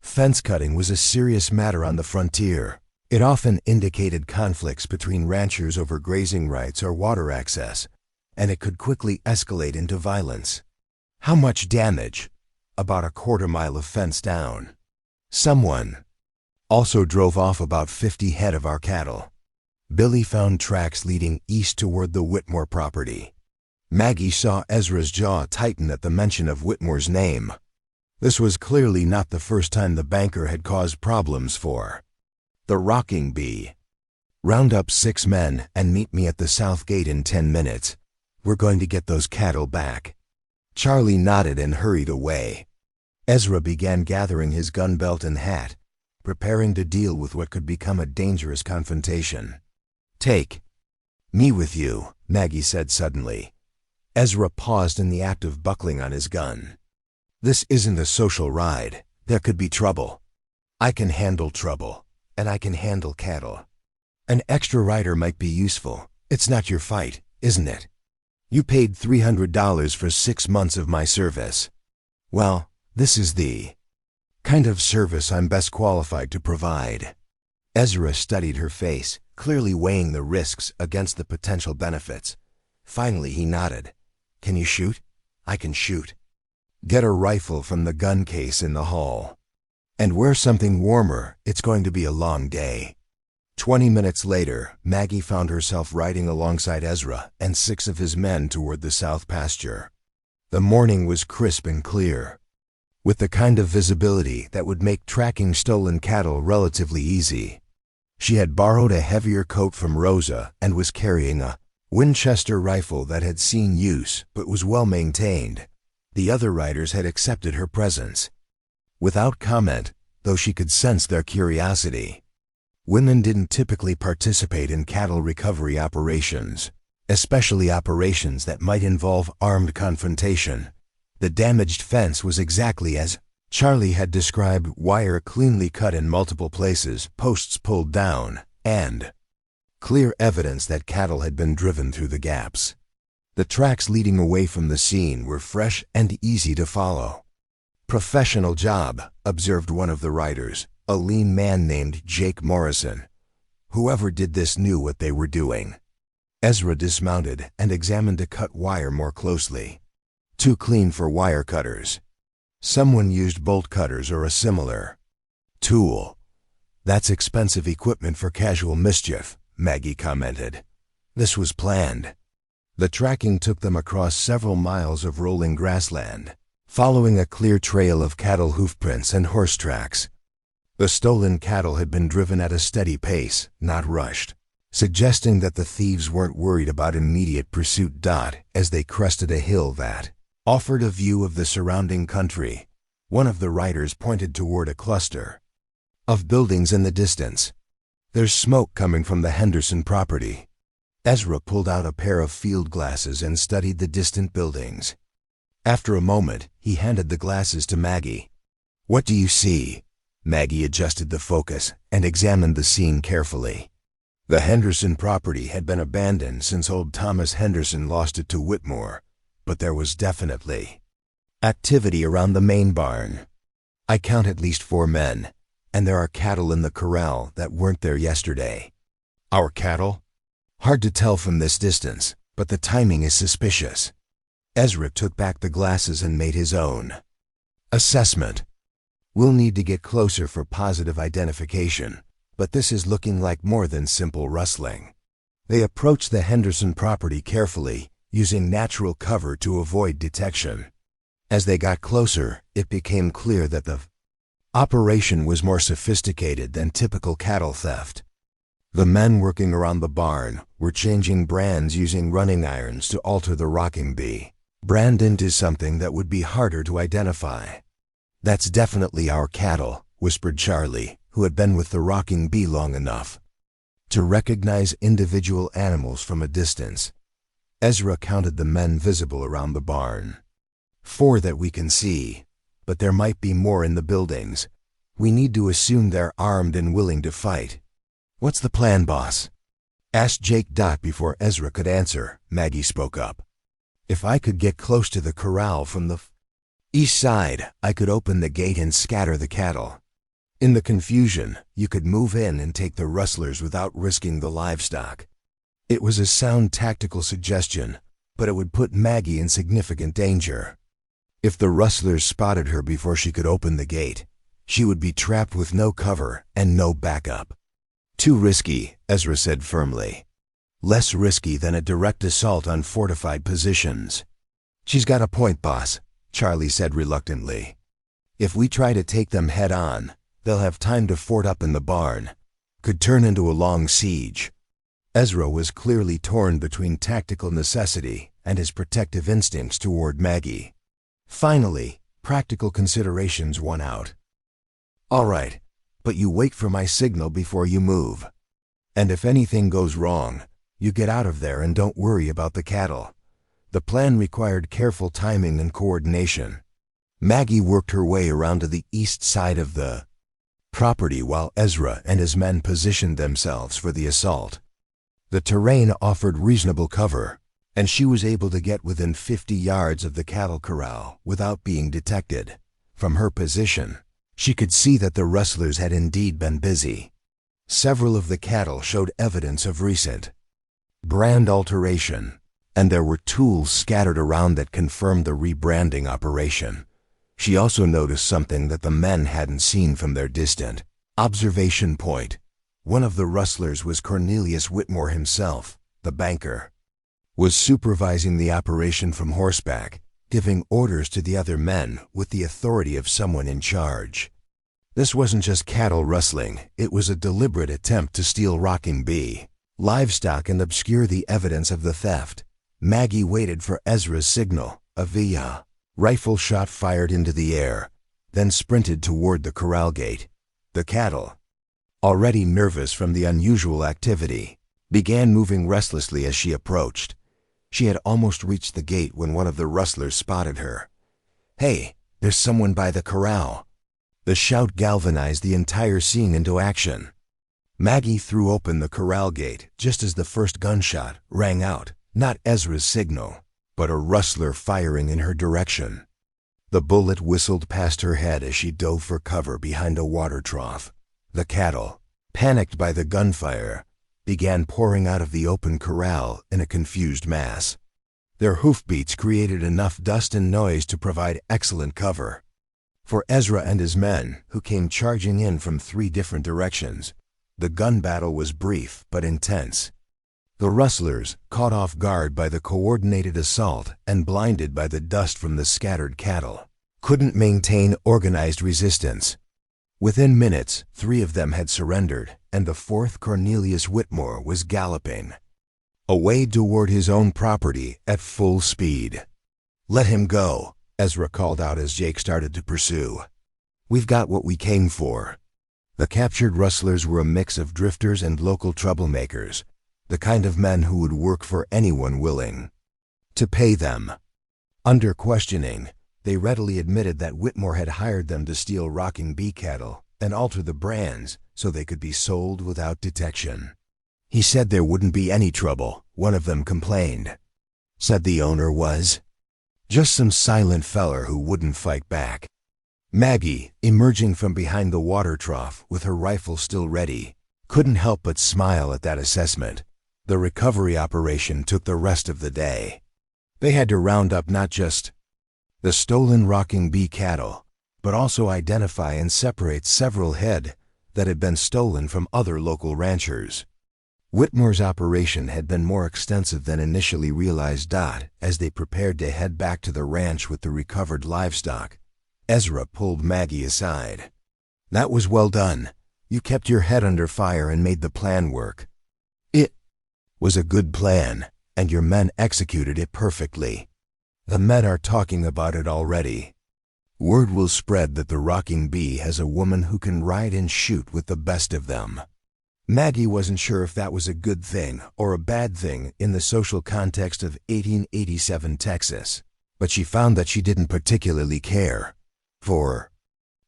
Fence cutting was a serious matter on the frontier. It often indicated conflicts between ranchers over grazing rights or water access, and it could quickly escalate into violence. How much damage? About a quarter mile of fence down. Someone also drove off about 50 head of our cattle. Billy found tracks leading east toward the Whitmore property. Maggie saw Ezra's jaw tighten at the mention of Whitmore's name. This was clearly not the first time the banker had caused problems for the Rocking Bee. Round up 6 men and meet me at the south gate in 10 minutes. We're going to get those cattle back. Charlie nodded and hurried away. Ezra began gathering his gun belt and hat, preparing to deal with what could become a dangerous confrontation. Take me with you, Maggie said suddenly. Ezra paused in the act of buckling on his gun. This isn't a social ride. There could be trouble. I can handle trouble, and I can handle cattle. An extra rider might be useful. It's not your fight, isn't it? You paid $300 for 6 months of my service. Well, this is the kind of service I'm best qualified to provide. Ezra studied her face, clearly weighing the risks against the potential benefits. Finally, he nodded. Can you shoot? I can shoot. Get a rifle from the gun case in the hall. And wear something warmer. It's going to be a long day. 20 minutes later, Maggie found herself riding alongside Ezra and 6 of his men toward the south pasture. The morning was crisp and clear, with the kind of visibility that would make tracking stolen cattle relatively easy. She had borrowed a heavier coat from Rosa and was carrying a Winchester rifle that had seen use but was well maintained. The other riders had accepted her presence without comment, though she could sense their curiosity. Women didn't typically participate in cattle recovery operations, especially operations that might involve armed confrontation. The damaged fence was exactly as Charlie had described: wire cleanly cut in multiple places, posts pulled down, and clear evidence that cattle had been driven through the gaps. The tracks leading away from the scene were fresh and easy to follow. Professional job, observed one of the riders, a lean man named Jake Morrison. Whoever did this knew what they were doing. Ezra dismounted and examined the cut wire more closely. Too clean for wire cutters. Someone used bolt cutters or a similar tool. That's expensive equipment for casual mischief, Maggie commented. This was planned. The tracking took them across several miles of rolling grassland, following a clear trail of cattle hoofprints and horse tracks. The stolen cattle had been driven at a steady pace, not rushed, suggesting that the thieves weren't worried about immediate pursuit. As they crested a hill that offered a view of the surrounding country. One of the riders pointed toward a cluster of buildings in the distance. There's smoke coming from the Henderson property. Ezra pulled out a pair of field glasses and studied the distant buildings. After a moment, he handed the glasses to Maggie. "What do you see?" Maggie adjusted the focus and examined the scene carefully. The Henderson property had been abandoned since old Thomas Henderson lost it to Whitmore, but there was definitely activity around the main barn. I count at least 4 men, and there are cattle in the corral that weren't there yesterday. Our cattle? Hard to tell from this distance, but the timing is suspicious. Ezra took back the glasses and made his own assessment. We'll need to get closer for positive identification, but this is looking like more than simple rustling. They approached the Henderson property carefully, using natural cover to avoid detection. As they got closer, it became clear that the operation was more sophisticated than typical cattle theft. The men working around the barn were changing brands using running irons to alter the rocking bee brand into something that would be harder to identify. "That's definitely our cattle," whispered Charlie, who had been with the rocking bee long enough to recognize individual animals from a distance. Ezra counted the men visible around the barn. 4 that we can see, but there might be more in the buildings. We need to assume they're armed and willing to fight. "What's the plan, boss?" asked Jake. Before Ezra could answer, Maggie spoke up. "If I could get close to the corral from the east side, I could open the gate and scatter the cattle. In the confusion, you could move in and take the rustlers without risking the livestock." It was a sound tactical suggestion, but it would put Maggie in significant danger. If the rustlers spotted her before she could open the gate, she would be trapped with no cover and no backup. "Too risky," Ezra said firmly. "Less risky than a direct assault on fortified positions." "She's got a point, boss," Charlie said reluctantly. "If we try to take them head on, they'll have time to fort up in the barn. Could turn into a long siege." Ezra was clearly torn between tactical necessity and his protective instincts toward Maggie. Finally, practical considerations won out. "All right, but you wait for my signal before you move. And if anything goes wrong, you get out of there and don't worry about the cattle." The plan required careful timing and coordination. Maggie worked her way around to the east side of the property while Ezra and his men positioned themselves for the assault. The terrain offered reasonable cover, and she was able to get within 50 yards of the cattle corral without being detected. From her position, she could see that the rustlers had indeed been busy. Several of the cattle showed evidence of recent brand alteration, and there were tools scattered around that confirmed the rebranding operation. She also noticed something that the men hadn't seen from their distant observation point. One of the rustlers was Cornelius Whitmore himself, the banker, was supervising the operation from horseback, giving orders to the other men with the authority of someone in charge. This wasn't just cattle rustling, it was a deliberate attempt to steal rocking bee livestock and obscure the evidence of the theft. Maggie waited for Ezra's signal, a via rifle shot fired into the air, then sprinted toward the corral gate. The cattle, already nervous from the unusual activity, began moving restlessly as she approached. She had almost reached the gate when one of the rustlers spotted her. "Hey, there's someone by the corral." The shout galvanized the entire scene into action. Maggie threw open the corral gate just as the first gunshot rang out, not Ezra's signal, but a rustler firing in her direction. The bullet whistled past her head as she dove for cover behind a water trough. The cattle, panicked by the gunfire, began pouring out of the open corral in a confused mass. Their hoofbeats created enough dust and noise to provide excellent cover. For Ezra and his men, who came charging in from 3 different directions, the gun battle was brief but intense. The rustlers, caught off guard by the coordinated assault and blinded by the dust from the scattered cattle, couldn't maintain organized resistance. Within minutes, 3 of them had surrendered, and the 4th, Cornelius Whitmore, was galloping away toward his own property at full speed. "Let him go," Ezra called out as Jake started to pursue. "We've got what we came for." The captured rustlers were a mix of drifters and local troublemakers, the kind of men who would work for anyone willing to pay them. Under questioning, they readily admitted that Whitmore had hired them to steal rocking bee cattle and alter the brands so they could be sold without detection. "He said there wouldn't be any trouble," one of them complained. "Said the owner was just some silent feller who wouldn't fight back." Maggie, emerging from behind the water trough with her rifle still ready, couldn't help but smile at that assessment. The recovery operation took the rest of the day. They had to round up not just the stolen rocking bee cattle, but also identify and separate several head that had been stolen from other local ranchers. Whitmore's operation had been more extensive than initially realized. As they prepared to head back to the ranch with the recovered livestock, Ezra pulled Maggie aside. "That was well done. You kept your head under fire and made the plan work. It was a good plan, and your men executed it perfectly. The men are talking about it already. Word will spread that the rocking bee has a woman who can ride and shoot with the best of them." Maggie wasn't sure if that was a good thing or a bad thing in the social context of 1887 Texas, but she found that she didn't particularly care. For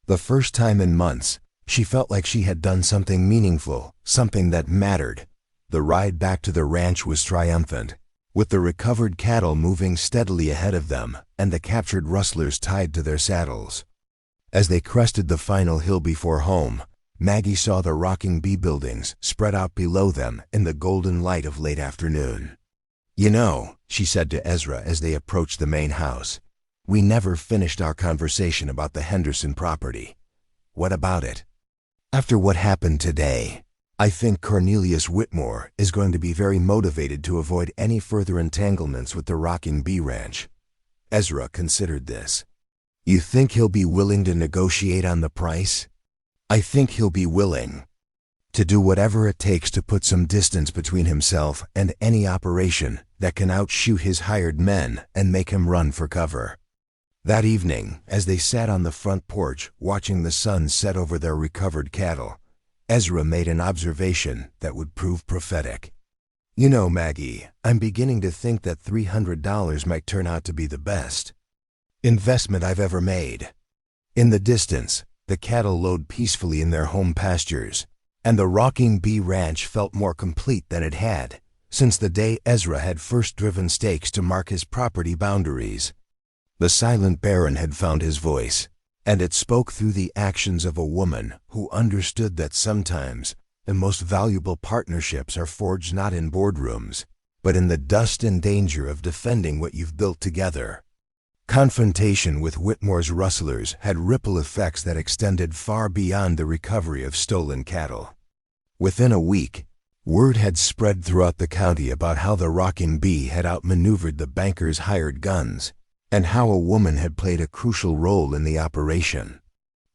the first time in months, she felt like she had done something meaningful, something that mattered. The ride back to the ranch was triumphant, with the recovered cattle moving steadily ahead of them and the captured rustlers tied to their saddles. As they crested the final hill before home, Maggie saw the rocking bee buildings spread out below them in the golden light of late afternoon. "You know," she said to Ezra as they approached the main house, "we never finished our conversation about the Henderson property. What about it? After what happened today, I think Cornelius Whitmore is going to be very motivated to avoid any further entanglements with the rocking bee ranch." Ezra considered this. "You think he'll be willing to negotiate on the price?" "I think he'll be willing to do whatever it takes to put some distance between himself and any operation that can outshoot his hired men and make him run for cover." That evening, as they sat on the front porch watching the sun set over their recovered cattle, Ezra made an observation that would prove prophetic. "You know, Maggie, I'm beginning to think that $300 might turn out to be the best investment I've ever made." In the distance, the cattle lowed peacefully in their home pastures, and the rocking bee ranch felt more complete than it had since the day Ezra had first driven stakes to mark his property boundaries. The silent baron had found his voice, and it spoke through the actions of a woman who understood that sometimes the most valuable partnerships are forged not in boardrooms, but in the dust and danger of defending what you've built together. Confrontation with Whitmore's rustlers had ripple effects that extended far beyond the recovery of stolen cattle. Within a week, word had spread throughout the county about how the rocking bee had outmaneuvered the bankers' hired guns, and how a woman had played a crucial role in the operation.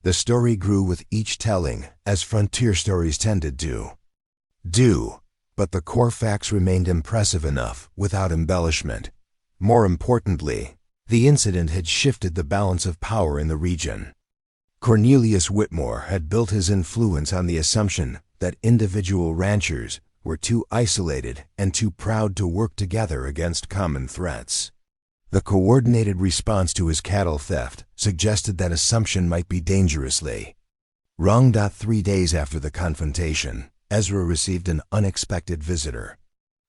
The story grew with each telling, as frontier stories tended to do, but the core facts remained impressive enough without embellishment. More importantly, the incident had shifted the balance of power in the region. Cornelius Whitmore had built his influence on the assumption that individual ranchers were too isolated and too proud to work together against common threats. The coordinated response to his cattle theft suggested that assumption might be dangerously wrong. 3 days after the confrontation, Ezra received an unexpected visitor.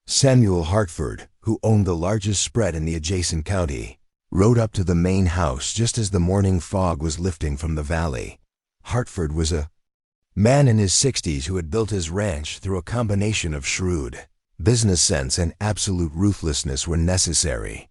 Samuel Hartford, who owned the largest spread in the adjacent county, rode up to the main house just as the morning fog was lifting from the valley. Hartford was a man in his 60s who had built his ranch through a combination of shrewd business sense and absolute ruthlessness when necessary.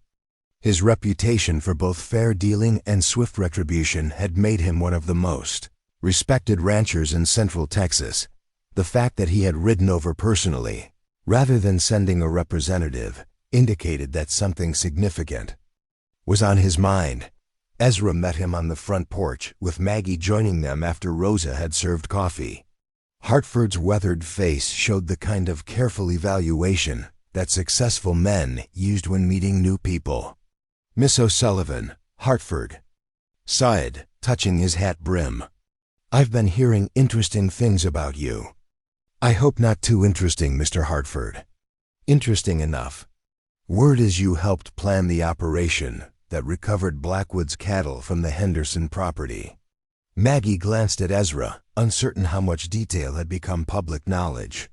His reputation for both fair dealing and swift retribution had made him one of the most respected ranchers in Central Texas. The fact that he had ridden over personally, rather than sending a representative, indicated that something significant was on his mind. Ezra met him on the front porch, with Maggie joining them after Rosa had served coffee. Hartford's weathered face showed the kind of careful evaluation that successful men used when meeting new people. Miss O'Sullivan, Hartford. Sighed, touching his hat brim. I've been hearing interesting things about you. I hope not too interesting, Mr. Hartford. Interesting enough. Word is you helped plan the operation that recovered Blackwood's cattle from the Henderson property. Maggie glanced at Ezra, uncertain how much detail had become public knowledge.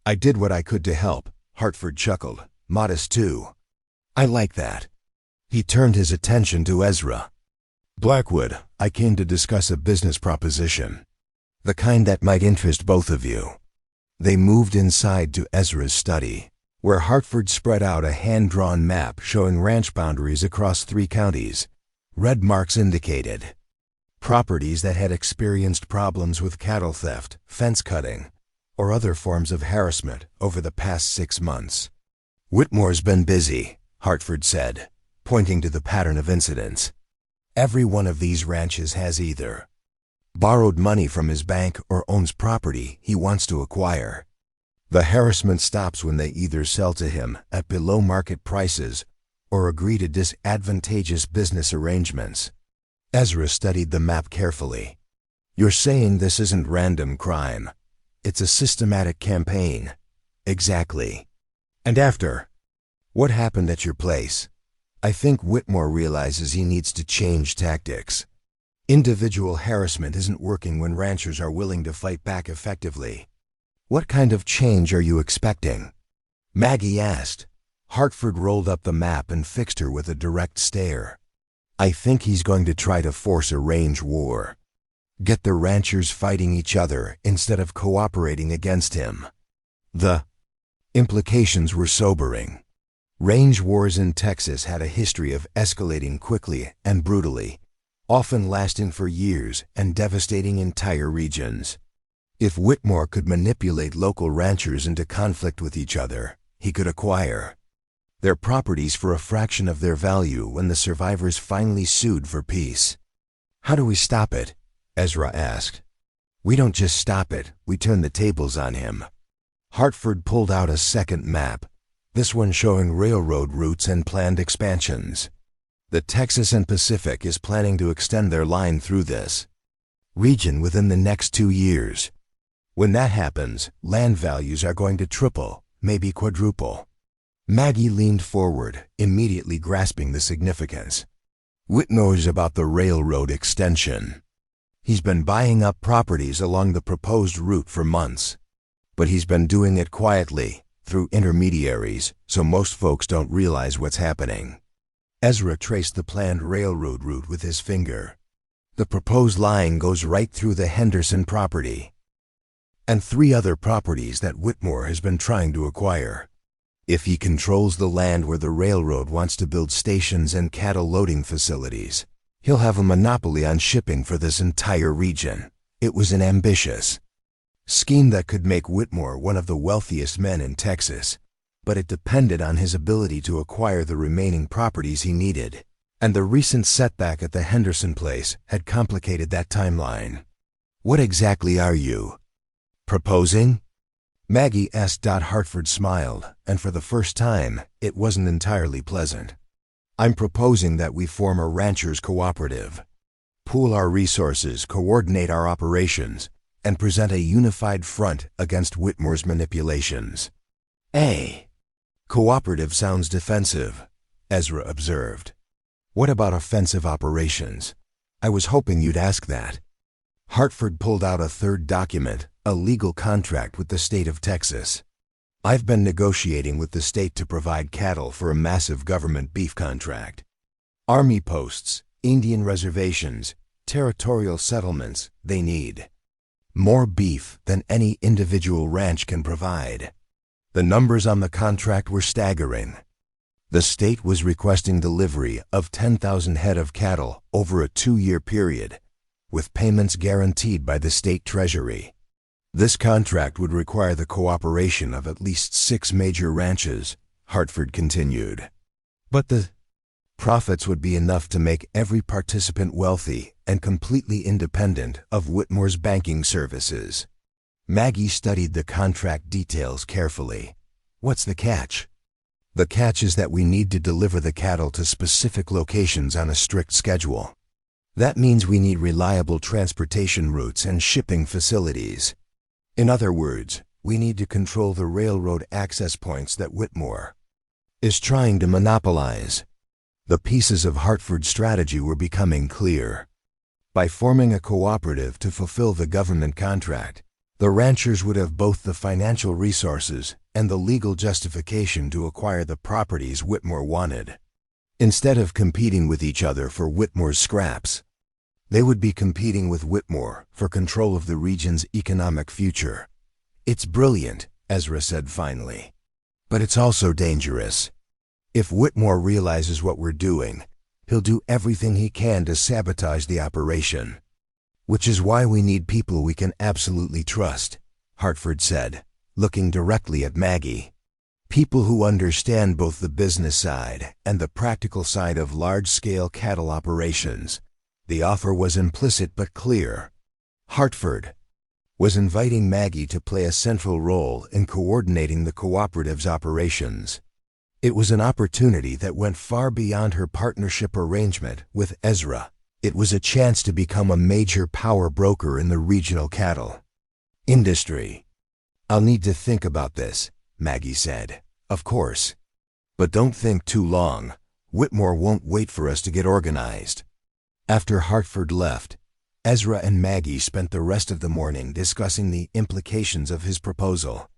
I did what I could to help, Hartford chuckled, modest too. I like that. He turned his attention to Ezra. Blackwood, I came to discuss a business proposition. The kind that might interest both of you. They moved inside to Ezra's study, where Hartford spread out a hand-drawn map showing ranch boundaries across 3 counties. Red marks indicated properties that had experienced problems with cattle theft, fence cutting, or other forms of harassment over the past 6 months. Whitmore's been busy, Hartford said, pointing to the pattern of incidents. Every one of these ranches has either borrowed money from his bank or owns property he wants to acquire. The harassment stops when they either sell to him at below market prices or agree to disadvantageous business arrangements. Ezra studied the map carefully. You're saying this isn't random crime. It's a systematic campaign. Exactly. And after what happened at your place, I think Whitmore realizes he needs to change tactics. Individual harassment isn't working when ranchers are willing to fight back effectively. What kind of change are you expecting? Maggie asked. Hartford rolled up the map and fixed her with a direct stare. I think he's going to try to force a range war. Get the ranchers fighting each other instead of cooperating against him. The implications were sobering. Range wars in Texas had a history of escalating quickly and brutally, often lasting for years and devastating entire regions. If Whitmore could manipulate local ranchers into conflict with each other, he could acquire their properties for a fraction of their value when the survivors finally sued for peace. How do we stop it? Ezra asked. We don't just stop it, we turn the tables on him. Hartford pulled out a second map, this one showing railroad routes and planned expansions. The Texas and Pacific is planning to extend their line through this region within the next 2 years. When that happens, land values are going to triple, maybe quadruple. Maggie leaned forward, immediately grasping the significance. Whitmore's about the railroad extension. He's been buying up properties along the proposed route for months. But he's been doing it quietly, through intermediaries, so most folks don't realize what's happening. Ezra traced the planned railroad route with his finger. The proposed line goes right through the Henderson property and 3 other properties that Whitmore has been trying to acquire. If he controls the land where the railroad wants to build stations and cattle loading facilities, he'll have a monopoly on shipping for this entire region. It was an ambitious scheme that could make Whitmore one of the wealthiest men in Texas, but it depended on his ability to acquire the remaining properties he needed, and the recent setback at the Henderson place had complicated that timeline. What exactly are you proposing? Maggie asked. Hartford smiled, and for the first time, it wasn't entirely pleasant. I'm proposing that we form a ranchers cooperative, pool our resources, coordinate our operations, and present a unified front against Whitmore's manipulations. Cooperative sounds defensive, Ezra observed. What about offensive operations? I was hoping you'd ask that. Hartford pulled out a third document, a legal contract with the state of Texas. I've been negotiating with the state to provide cattle for a massive government beef contract. Army posts, Indian reservations, territorial settlements, they need more beef than any individual ranch can provide. The numbers on the contract were staggering. The state was requesting delivery of 10,000 head of cattle over a 2-year period, with payments guaranteed by the state treasury. This contract would require the cooperation of at least 6 major ranches, Hartford continued. But the profits would be enough to make every participant wealthy and completely independent of Whitmore's banking services. Maggie studied the contract details carefully. What's the catch? The catch is that we need to deliver the cattle to specific locations on a strict schedule. That means we need reliable transportation routes and shipping facilities. In other words, we need to control the railroad access points that Whitmore is trying to monopolize. The pieces of Hartford's strategy were becoming clear. By forming a cooperative to fulfill the government contract, the ranchers would have both the financial resources and the legal justification to acquire the properties Whitmore wanted. Instead of competing with each other for Whitmore's scraps, they would be competing with Whitmore for control of the region's economic future. It's brilliant, Ezra said finally. But it's also dangerous. If Whitmore realizes what we're doing, he'll do everything he can to sabotage the operation. Which is why we need people we can absolutely trust, Hartford said, looking directly at Maggie. People who understand both the business side and the practical side of large-scale cattle operations. The offer was implicit but clear. Hartford was inviting Maggie to play a central role in coordinating the cooperative's operations. It was an opportunity that went far beyond her partnership arrangement with Ezra. It was a chance to become a major power broker in the regional cattle industry. I'll need to think about this, Maggie said. Of course. But don't think too long. Whitmore won't wait for us to get organized. After Hartford left, Ezra and Maggie spent the rest of the morning discussing the implications of his proposal.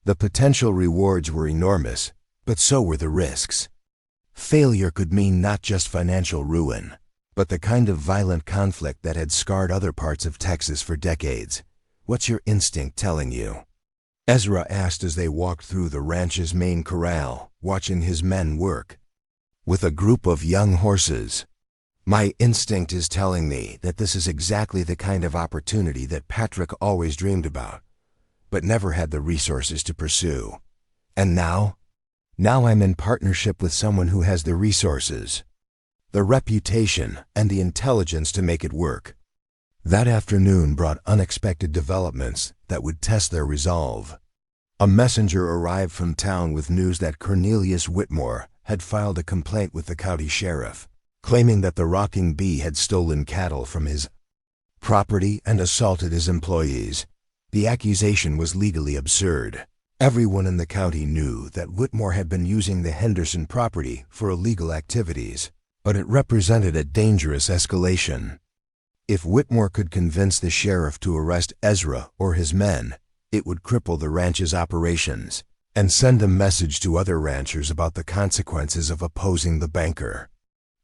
The potential rewards were enormous, but so were the risks. Failure could mean not just financial ruin, but the kind of violent conflict that had scarred other parts of Texas for decades. What's your instinct telling you? Ezra asked as they walked through the ranch's main corral, watching his men work with a group of young horses. My instinct is telling me that this is exactly the kind of opportunity that Patrick always dreamed about, but never had the resources to pursue. And now I'm in partnership with someone who has the resources, the reputation, and the intelligence to make it work. That afternoon brought unexpected developments that would test their resolve. A messenger arrived from town with news that Cornelius Whitmore had filed a complaint with the county sheriff, claiming that the Rocking Bee had stolen cattle from his property and assaulted his employees. The accusation was legally absurd. Everyone in the county knew that Whitmore had been using the Henderson property for illegal activities, but it represented a dangerous escalation. If Whitmore could convince the sheriff to arrest Ezra or his men, it would cripple the ranch's operations and send a message to other ranchers about the consequences of opposing the banker.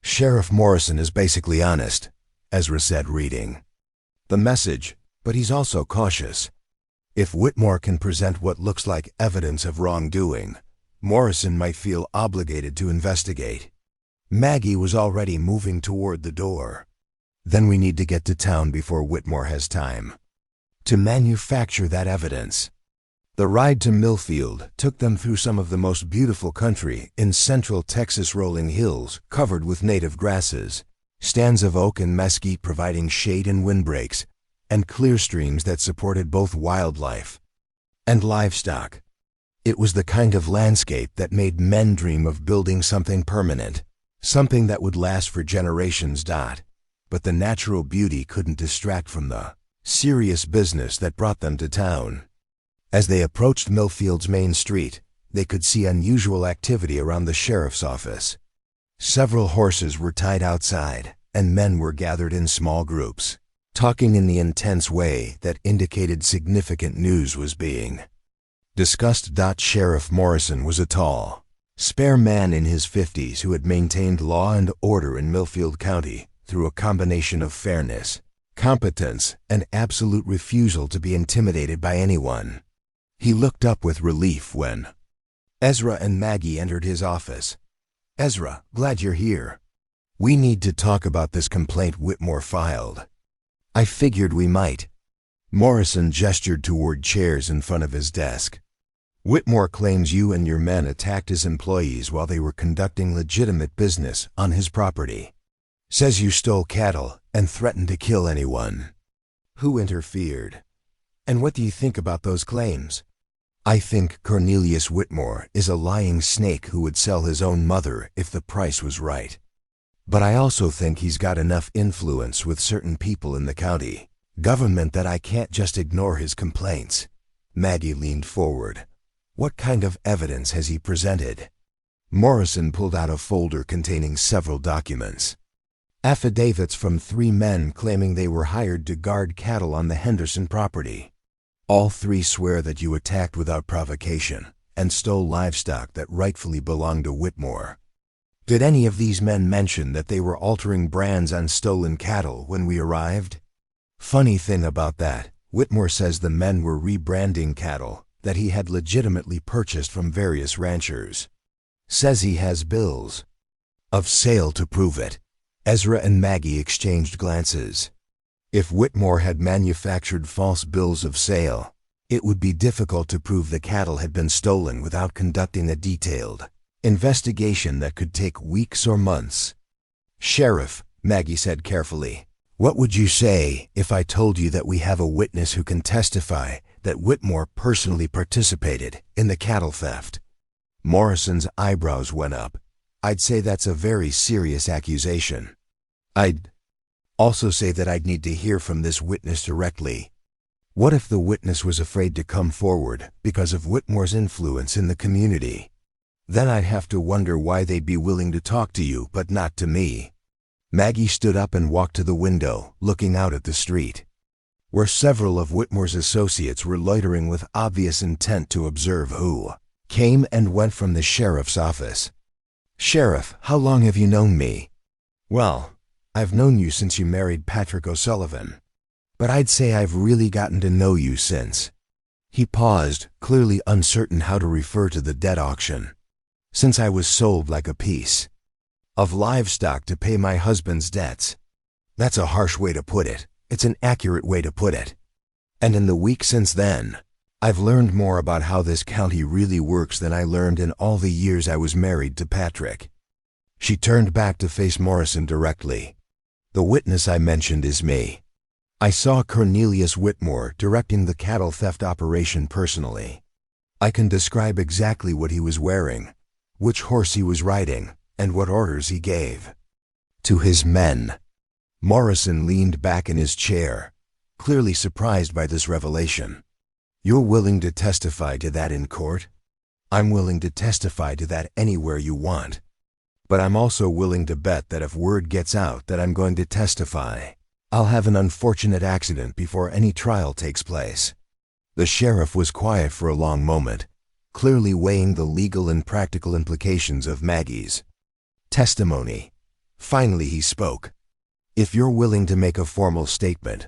Sheriff Morrison is basically honest, Ezra said, reading the message, but he's also cautious. If Whitmore can present what looks like evidence of wrongdoing, Morrison might feel obligated to investigate. Maggie was already moving toward the door. Then we need to get to town before Whitmore has time to manufacture that evidence. The ride to Millfield took them through some of the most beautiful country in central Texas, rolling hills covered with native grasses, stands of oak and mesquite providing shade and windbreaks, and clear streams that supported both wildlife and livestock. It was the kind of landscape that made men dream of building something permanent, something that would last for generations. But the natural beauty couldn't distract from the serious business that brought them to town. As they approached Millfield's main street, they could see unusual activity around the sheriff's office. Several horses were tied outside, and men were gathered in small groups, talking in the intense way that indicated significant news was being discussed. Sheriff Morrison was a tall, spare man in his 50s who had maintained law and order in Millfield County through a combination of fairness, competence, and absolute refusal to be intimidated by anyone. He looked up with relief when Ezra and Maggie entered his office. "Ezra, glad you're here. We need to talk about this complaint Whitmore filed." "I figured we might." Morrison gestured toward chairs in front of his desk. "Whitmore claims you and your men attacked his employees while they were conducting legitimate business on his property. Says you stole cattle and threatened to kill anyone. Who interfered? And what do you think about those claims?" I think Cornelius Whitmore is a lying snake who would sell his own mother if the price was right. But I also think he's got enough influence with certain people in the county government that I can't just ignore his complaints. Maggie leaned forward. What kind of evidence has he presented? Morrison pulled out a folder containing several documents. Affidavits from 3 men claiming they were hired to guard cattle on the Henderson property. All 3 swear that you attacked without provocation and stole livestock that rightfully belonged to Whitmore. Did any of these men mention that they were altering brands on stolen cattle when we arrived? Funny thing about that, Whitmore says the men were rebranding cattle that he had legitimately purchased from various ranchers. Says he has bills of sale to prove it. Ezra and Maggie exchanged glances. If Whitmore had manufactured false bills of sale, it would be difficult to prove the cattle had been stolen without conducting a detailed investigation that could take weeks or months. Sheriff, Maggie said carefully, what would you say if I told you that we have a witness who can testify that Whitmore personally participated in the cattle theft? Morrison's eyebrows went up. I'd say that's a very serious accusation. I'd also say that I'd need to hear from this witness directly. What if the witness was afraid to come forward because of Whitmore's influence in the community? Then I'd have to wonder why they'd be willing to talk to you but not to me. Maggie stood up and walked to the window, looking out at the street, where several of Whitmore's associates were loitering with obvious intent to observe who came and went from the sheriff's office. Sheriff, how long have you known me? Well, I've known you since you married Patrick O'Sullivan, but I'd say I've really gotten to know you since. He paused, clearly uncertain how to refer to the debt auction. Since I was sold like a piece of livestock to pay my husband's debts. That's a harsh way to put it. It's an accurate way to put it. And in the week since then, I've learned more about how this county really works than I learned in all the years I was married to Patrick. She turned back to face Morrison directly. The witness I mentioned is me. I saw Cornelius Whitmore directing the cattle theft operation personally. I can describe exactly what he was wearing, which horse he was riding, and what orders he gave to his men. Morrison leaned back in his chair, clearly surprised by this revelation. You're willing to testify to that in court? I'm willing to testify to that anywhere you want. But I'm also willing to bet that if word gets out that I'm going to testify, I'll have an unfortunate accident before any trial takes place. The sheriff was quiet for a long moment, clearly weighing the legal and practical implications of Maggie's testimony. Finally he spoke. If you're willing to make a formal statement,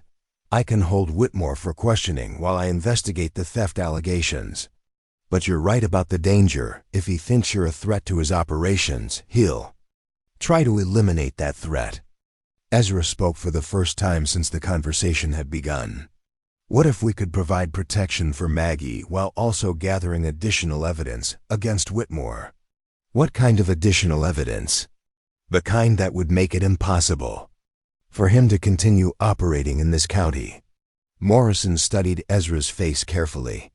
I can hold Whitmore for questioning while I investigate the theft allegations. But you're right about the danger. If he thinks you're a threat to his operations, he'll try to eliminate that threat. Ezra spoke for the first time since the conversation had begun. What if we could provide protection for Maggie while also gathering additional evidence against Whitmore? What kind of additional evidence? The kind that would make it impossible for him to continue operating in this county. Morrison studied Ezra's face carefully.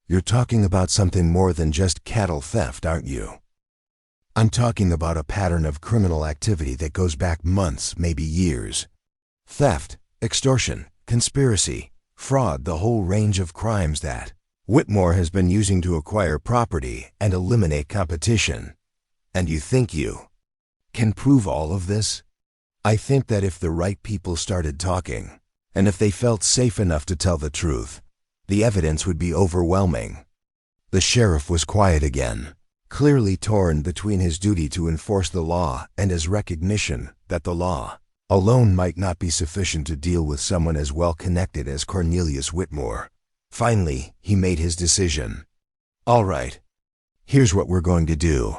You're talking about something more than just cattle theft, aren't you? I'm talking about a pattern of criminal activity that goes back months, maybe years. Theft, extortion, conspiracy, fraud, the whole range of crimes that Whitmore has been using to acquire property and eliminate competition. And you think you can prove all of this? I think that if the right people started talking, and if they felt safe enough to tell the truth, the evidence would be overwhelming. The sheriff was quiet again, clearly torn between his duty to enforce the law and his recognition that the law alone might not be sufficient to deal with someone as well connected as Cornelius Whitmore. Finally, he made his decision. All right, here's what we're going to do.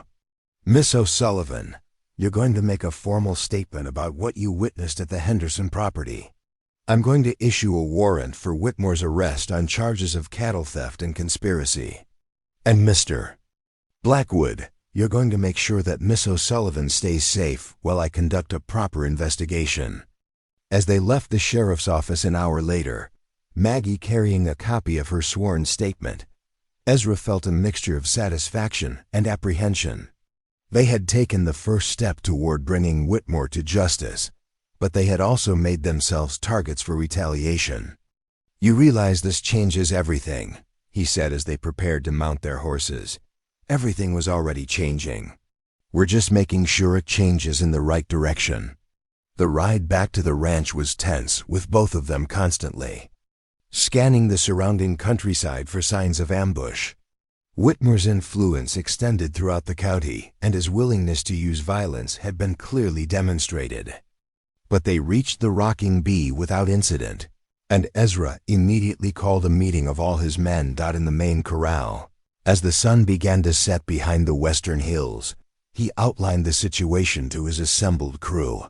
Miss O'Sullivan, you're going to make a formal statement about what you witnessed at the Henderson property. I'm going to issue a warrant for Whitmore's arrest on charges of cattle theft and conspiracy. And Mr. Blackwood, you're going to make sure that Miss O'Sullivan stays safe while I conduct a proper investigation. As they left the sheriff's office an hour later, Maggie carrying a copy of her sworn statement, Ezra felt a mixture of satisfaction and apprehension. They had taken the first step toward bringing Whitmore to justice, but they had also made themselves targets for retaliation. "You realize this changes everything," he said as they prepared to mount their horses. "Everything was already changing. We're just making sure it changes in the right direction." The ride back to the ranch was tense, with both of them constantly scanning the surrounding countryside for signs of ambush. Whitmore's influence extended throughout the county, and his willingness to use violence had been clearly demonstrated. But they reached the Rocking Bee without incident, and Ezra immediately called a meeting of all his men in the main corral. As the sun began to set behind the western hills, he outlined the situation to his assembled crew.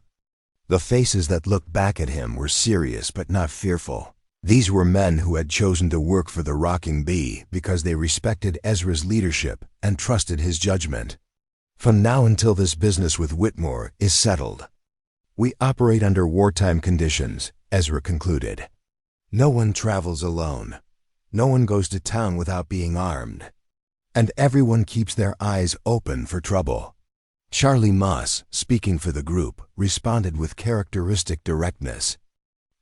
The faces that looked back at him were serious but not fearful. These were men who had chosen to work for the Rocking Bee because they respected Ezra's leadership and trusted his judgment. "From now until this business with Whitmore is settled, we operate under wartime conditions," Ezra concluded. "No one travels alone. No one goes to town without being armed. And everyone keeps their eyes open for trouble." Charlie Moss, speaking for the group, responded with characteristic directness.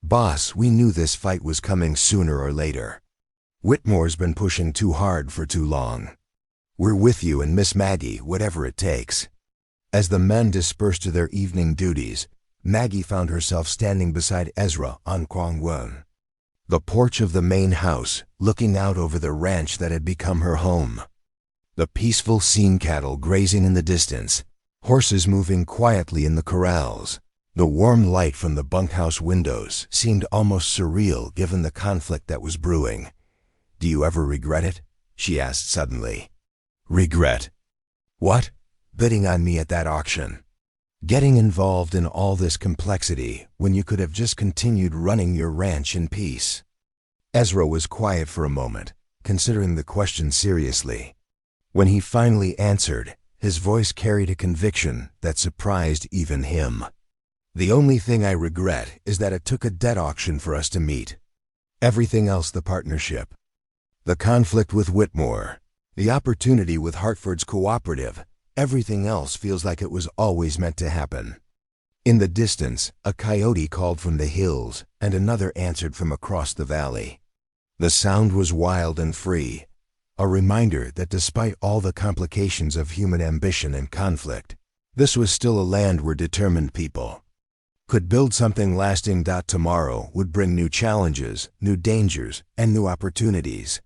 "Boss, we knew this fight was coming sooner or later. Whitmore's been pushing too hard for too long. We're with you and Miss Maggie, whatever it takes." As the men dispersed to their evening duties, Maggie found herself standing beside Ezra on Kwangwon, the porch of the main house, looking out over the ranch that had become her home. The peaceful scene, cattle grazing in the distance, horses moving quietly in the corrals. The warm light from the bunkhouse windows seemed almost surreal given the conflict that was brewing. "Do you ever regret it?" she asked suddenly. "Regret? What? Bidding on me at that auction? Getting involved in all this complexity when you could have just continued running your ranch in peace?" Ezra was quiet for a moment, considering the question seriously. When he finally answered, his voice carried a conviction that surprised even him. "The only thing I regret is that it took a debt auction for us to meet. Everything else, the partnership, the conflict with Whitmore, the opportunity with Hartford's cooperative, everything else feels like it was always meant to happen." In the distance, a coyote called from the hills, and another answered from across the valley. The sound was wild and free, a reminder that despite all the complications of human ambition and conflict, this was still a land where determined people could build something lasting. Tomorrow would bring new challenges, new dangers, and new opportunities.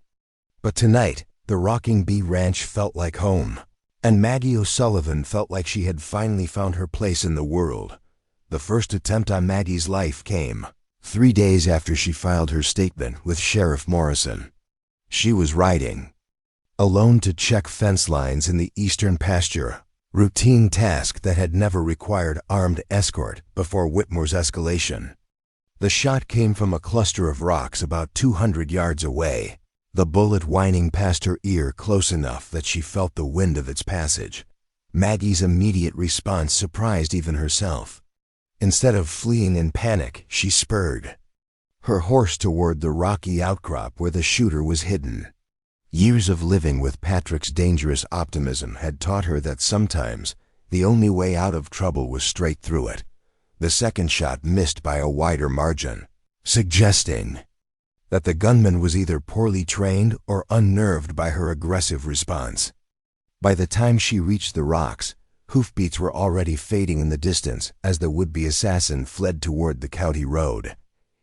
But tonight, the Rocking Bee Ranch felt like home, and Maggie O'Sullivan felt like she had finally found her place in the world. The first attempt on Maggie's life came 3 days after she filed her statement with Sheriff Morrison. She was riding alone to check fence lines in the eastern pasture, routine task that had never required armed escort before Whitmore's escalation. The shot came from a cluster of rocks about 200 yards away, the bullet whining past her ear close enough that she felt the wind of its passage. Maggie's immediate response surprised even herself. Instead of fleeing in panic, she spurred her horse toward the rocky outcrop where the shooter was hidden. Years of living with Patrick's dangerous optimism had taught her that sometimes the only way out of trouble was straight through it. The second shot missed by a wider margin, suggesting that the gunman was either poorly trained or unnerved by her aggressive response. By the time she reached the rocks, hoofbeats were already fading in the distance as the would-be assassin fled toward the county road.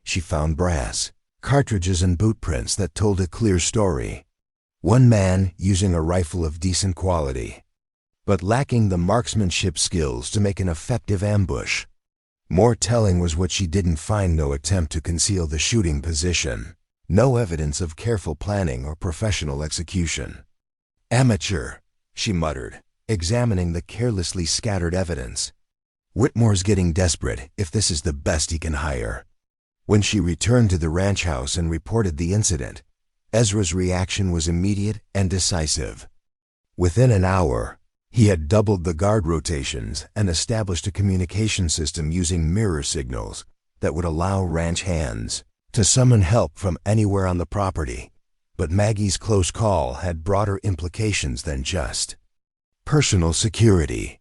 She found brass, cartridges, and boot prints that told a clear story. One man using a rifle of decent quality, but lacking the marksmanship skills to make an effective ambush. More telling was what she didn't find: no attempt to conceal the shooting position, no evidence of careful planning or professional execution. "Amateur," she muttered, examining the carelessly scattered evidence. "Whitmore's getting desperate if this is the best he can hire." When she returned to the ranch house and reported the incident, Ezra's reaction was immediate and decisive. Within an hour, he had doubled the guard rotations and established a communication system using mirror signals that would allow ranch hands to summon help from anywhere on the property. But Maggie's close call had broader implications than just personal security.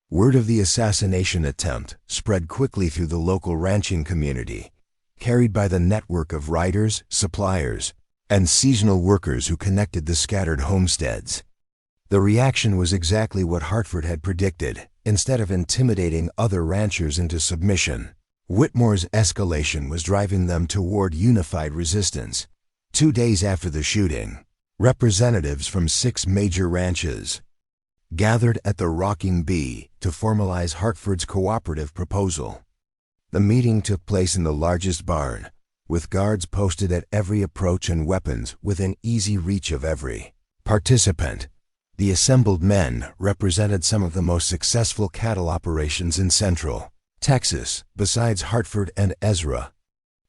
Word of the assassination attempt spread quickly through the local ranching community, carried by the network of riders, suppliers, and seasonal workers who connected the scattered homesteads. The reaction was exactly what Hartford had predicted. Instead of intimidating other ranchers into submission, Whitmore's escalation was driving them toward unified resistance. 2 days after the shooting, representatives from 6 major ranches gathered at the Rocking Bee to formalize Hartford's cooperative proposal. The meeting took place in the largest barn, with guards posted at every approach and weapons within easy reach of every participant. The assembled men represented some of the most successful cattle operations in Central Texas, besides Hartford and Ezra.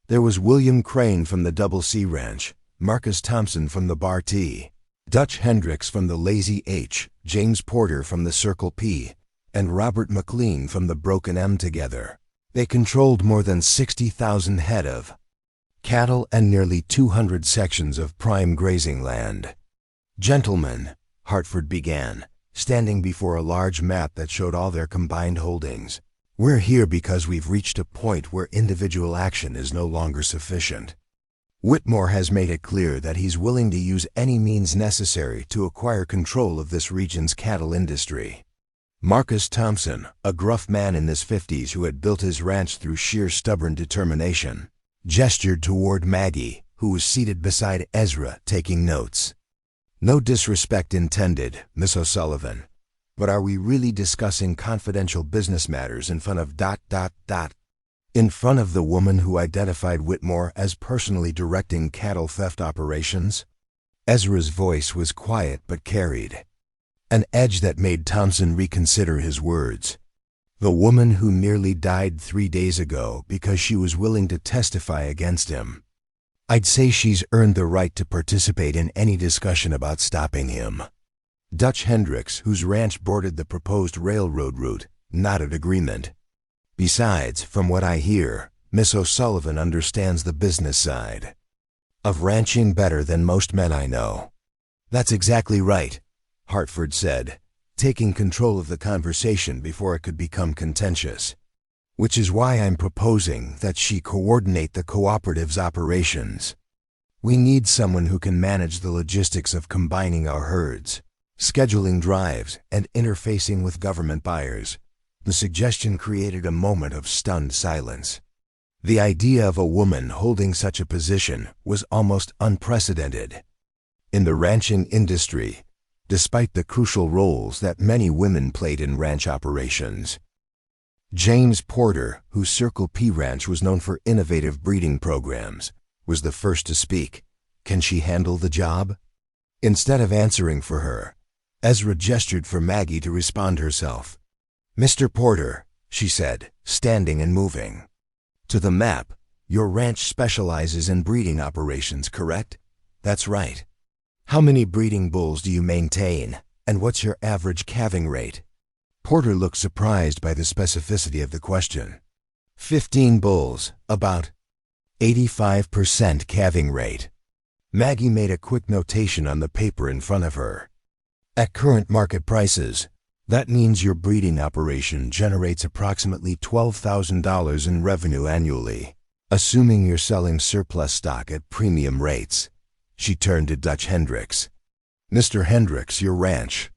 There was William Crane from the Double C Ranch, Marcus Thompson from the Bar T, Dutch Hendricks from the Lazy H, James Porter from the Circle P, and Robert McLean from the Broken M. Together, they controlled more than 60,000 head of cattle and nearly 200 sections of prime grazing land. "Gentlemen," Hartford began, standing before a large map that showed all their combined holdings, "we're here because we've reached a point where individual action is no longer sufficient. Whitmore has made it clear that he's willing to use any means necessary to acquire control of this region's cattle industry." Marcus Thompson, a gruff man in his 50s who had built his ranch through sheer stubborn determination, gestured toward Maggie, who was seated beside Ezra taking notes. "No disrespect intended, Miss O'Sullivan, but are we really discussing confidential business matters in front of ... in front of the woman who identified Whitmore as personally directing cattle theft operations?" Ezra's voice was quiet but carried an edge that made Thompson reconsider his words. "The woman who nearly died 3 days ago because she was willing to testify against him. I'd say she's earned the right to participate in any discussion about stopping him." Dutch Hendricks, whose ranch bordered the proposed railroad route, nodded agreement. "Besides, from what I hear, Miss O'Sullivan understands the business side of ranching better than most men I know." "That's exactly right," Hartford said, taking control of the conversation before it could become contentious. "Which is why I'm proposing that she coordinate the cooperative's operations. We need someone who can manage the logistics of combining our herds, scheduling drives, and interfacing with government buyers." The suggestion created a moment of stunned silence. The idea of a woman holding such a position was almost unprecedented in the ranching industry, despite the crucial roles that many women played in ranch operations. James Porter, whose Circle P Ranch was known for innovative breeding programs, was the first to speak. "Can she handle the job?" Instead of answering for her, Ezra gestured for Maggie to respond herself. "Mr. Porter," she said, standing and moving to the map, "your ranch specializes in breeding operations, correct?" "That's right." "How many breeding bulls do you maintain, and what's your average calving rate?" Porter looked surprised by the specificity of the question. 15 bulls, about 85% calving rate. Maggie made a quick notation on the paper in front of her. "At current market prices, that means your breeding operation generates approximately $12,000 in revenue annually, assuming you're selling surplus stock at premium rates." She turned to Dutch Hendricks. "Mr. Hendricks, your ranch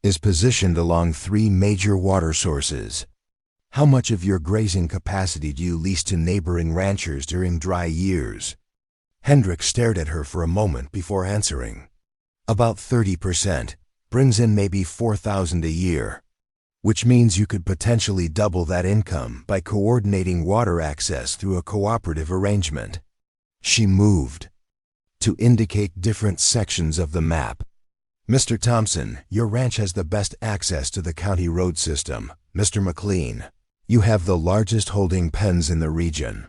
is positioned along 3 major water sources. How much of your grazing capacity do you lease to neighboring ranchers during dry years?" Hendricks stared at her for a moment before answering. "About 30%, brings in maybe $4,000 a year, which means you could potentially double that income by coordinating water access through a cooperative arrangement." She moved to indicate different sections of the map. "Mr. Thompson, your ranch has the best access to the county road system. Mr. McLean, you have the largest holding pens in the region.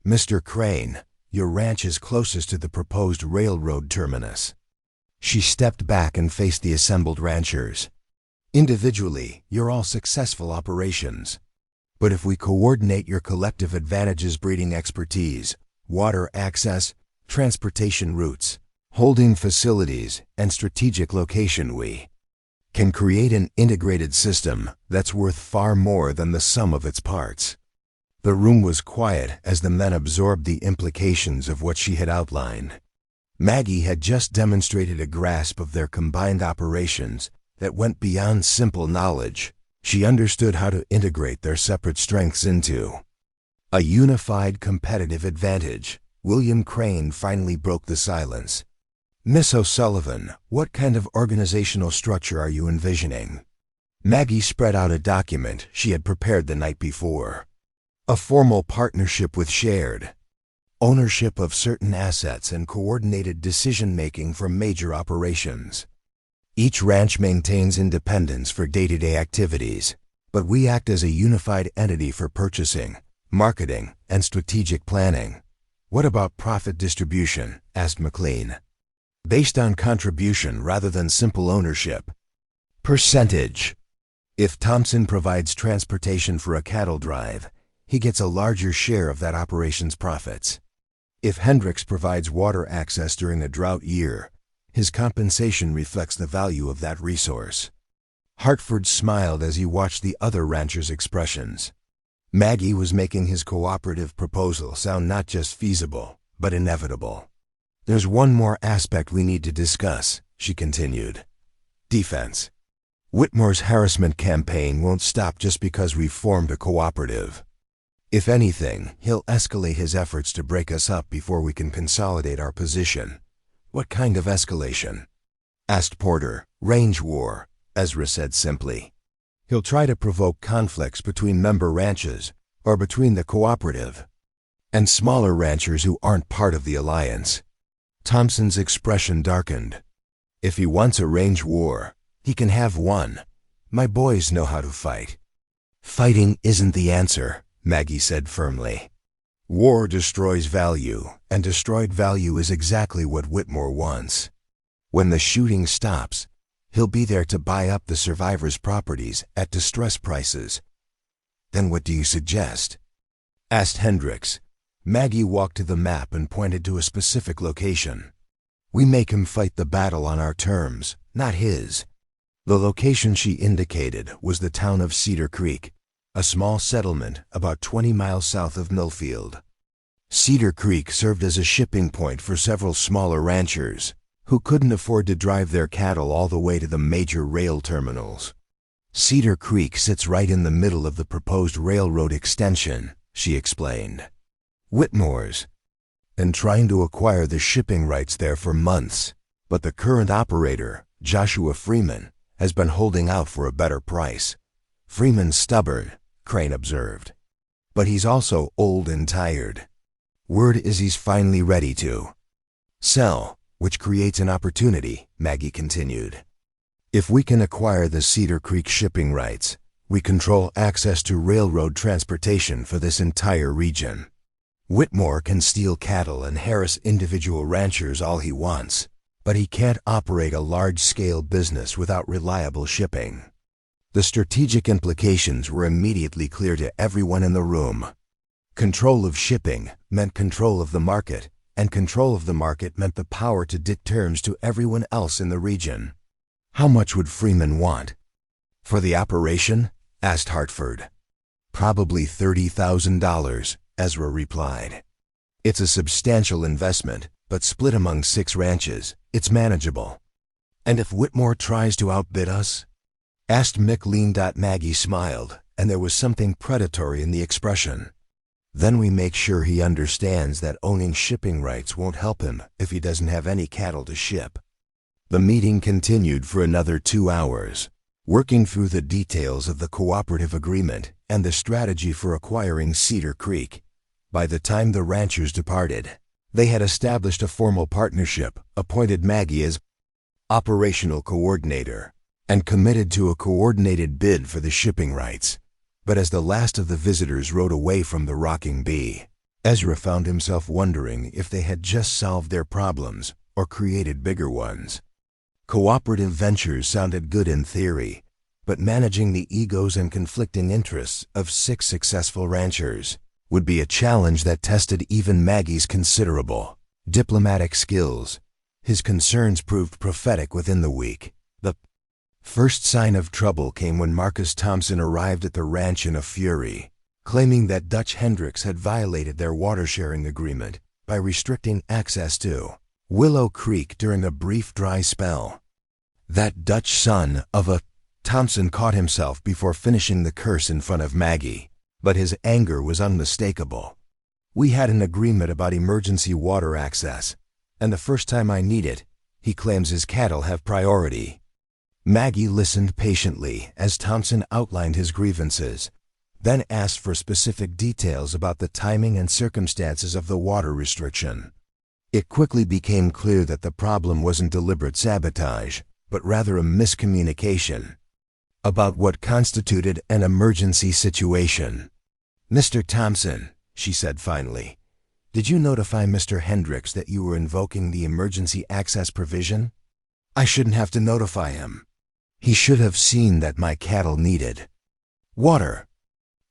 Mr. Crane, your ranch is closest to the proposed railroad terminus." She stepped back and faced the assembled ranchers. "Individually, you're all successful operations. But if we coordinate your collective advantages, breeding expertise, water access, transportation routes, Holding facilities and strategic location, we can create an integrated system that's worth far more than the sum of its parts. The room was quiet as the men absorbed the implications of what she had outlined. Maggie had just demonstrated a grasp of their combined operations that went beyond simple knowledge. She understood how to integrate their separate strengths into a unified competitive advantage. William Crane finally broke the silence. "Miss O'Sullivan, what kind of organizational structure are you envisioning?" Maggie spread out a document she had prepared the night before. "A formal partnership with shared ownership of certain assets and coordinated decision-making for major operations. Each ranch maintains independence for day-to-day activities, but we act as a unified entity for purchasing, marketing, and strategic planning." "What about profit distribution?" asked McLean. "Based on contribution rather than simple ownership." "Percentage. If Thompson provides transportation for a cattle drive, he gets a larger share of that operation's profits. If Hendricks provides water access during a drought year, his compensation reflects the value of that resource." Hartford smiled as he watched the other ranchers' expressions. Maggie was making his cooperative proposal sound not just feasible, but inevitable. "There's one more aspect we need to discuss," she continued. "Defense. Whitmore's harassment campaign won't stop just because we've formed a cooperative. If anything, he'll escalate his efforts to break us up before we can consolidate our position." "What kind of escalation?" asked Porter. "Range war," Ezra said simply. "He'll try to provoke conflicts between member ranches or between the cooperative and smaller ranchers who aren't part of the alliance." Thompson's expression darkened. "If he wants a range war, he can have one. My boys know how to fight." "Fighting isn't the answer," Maggie said firmly. "War destroys value, and destroyed value is exactly what Whitmore wants. When the shooting stops, he'll be there to buy up the survivors' properties at distress prices." "Then what do you suggest?" asked Hendricks. Maggie walked to the map and pointed to a specific location. "We make him fight the battle on our terms, not his." The location she indicated was the town of Cedar Creek, a small settlement about 20 miles south of Millfield. Cedar Creek served as a shipping point for several smaller ranchers who couldn't afford to drive their cattle all the way to the major rail terminals. "Cedar Creek sits right in the middle of the proposed railroad extension," she explained. "Whitmore's been trying to acquire the shipping rights there for months, but the current operator, Joshua Freeman, has been holding out for a better price." "Freeman's stubborn," Crane observed. "But he's also old and tired. Word is he's finally ready to sell, which creates an opportunity," Maggie continued. "If we can acquire the Cedar Creek shipping rights, we control access to railroad transportation for this entire region. Whitmore can steal cattle and harass individual ranchers all he wants, but he can't operate a large-scale business without reliable shipping." The strategic implications were immediately clear to everyone in the room. Control of shipping meant control of the market, and control of the market meant the power to dictate terms to everyone else in the region. "How much would Freeman want?" "For the operation?" asked Hartford. "Probably $30,000, Ezra replied. "It's a substantial investment, but split among 6 ranches, it's manageable." "And if Whitmore tries to outbid us?" asked McLean. Maggie smiled, and there was something predatory in the expression. "Then we make sure he understands that owning shipping rights won't help him if he doesn't have any cattle to ship." The meeting continued for another 2 hours, working through the details of the cooperative agreement and the strategy for acquiring Cedar Creek. By the time the ranchers departed, they had established a formal partnership, appointed Maggie as operational coordinator, and committed to a coordinated bid for the shipping rights. But as the last of the visitors rode away from the rocking bee, Ezra found himself wondering if they had just solved their problems or created bigger ones. Cooperative ventures sounded good in theory, but managing the egos and conflicting interests of 6 successful ranchers would be a challenge that tested even Maggie's considerable diplomatic skills. His concerns proved prophetic within the week. The first sign of trouble came when Marcus Thompson arrived at the ranch in a fury, claiming that Dutch Hendricks had violated their water-sharing agreement by restricting access to Willow Creek during a brief dry spell. That Dutch son of a Thompson caught himself before finishing the curse in front of Maggie, but his anger was unmistakable. "We had an agreement about emergency water access, and the first time I need it, he claims his cattle have priority." Maggie listened patiently as Thompson outlined his grievances, then asked for specific details about the timing and circumstances of the water restriction. It quickly became clear that the problem wasn't deliberate sabotage, but rather a miscommunication about what constituted an emergency situation. "Mr. Thompson," she said finally, "did you notify Mr. Hendricks that you were invoking the emergency access provision?" "I shouldn't have to notify him. He should have seen that my cattle needed water.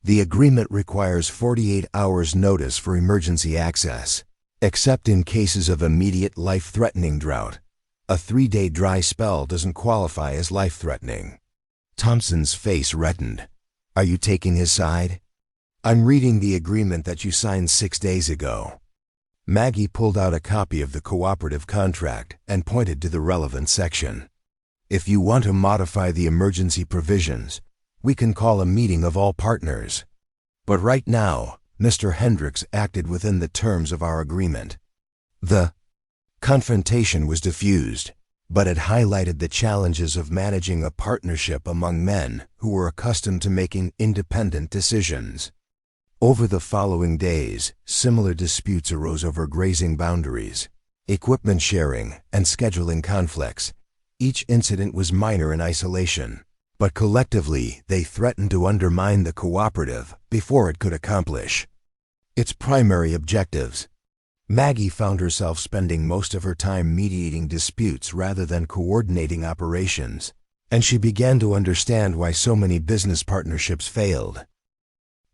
The agreement requires 48 hours notice for emergency access, except in cases of immediate life-threatening drought. A 3-day dry spell doesn't qualify as life-threatening." Thompson's face reddened. "Are you taking his side?" "I'm reading the agreement that you signed 6 days ago." Maggie pulled out a copy of the cooperative contract and pointed to the relevant section. "If you want to modify the emergency provisions, we can call a meeting of all partners. But right now, Mr. Hendricks acted within the terms of our agreement." The confrontation was diffused, but it highlighted the challenges of managing a partnership among men who were accustomed to making independent decisions. Over the following days, similar disputes arose over grazing boundaries, equipment sharing, and scheduling conflicts. Each incident was minor in isolation, but collectively they threatened to undermine the cooperative before it could accomplish its primary objectives. Maggie found herself spending most of her time mediating disputes rather than coordinating operations, and she began to understand why so many business partnerships failed.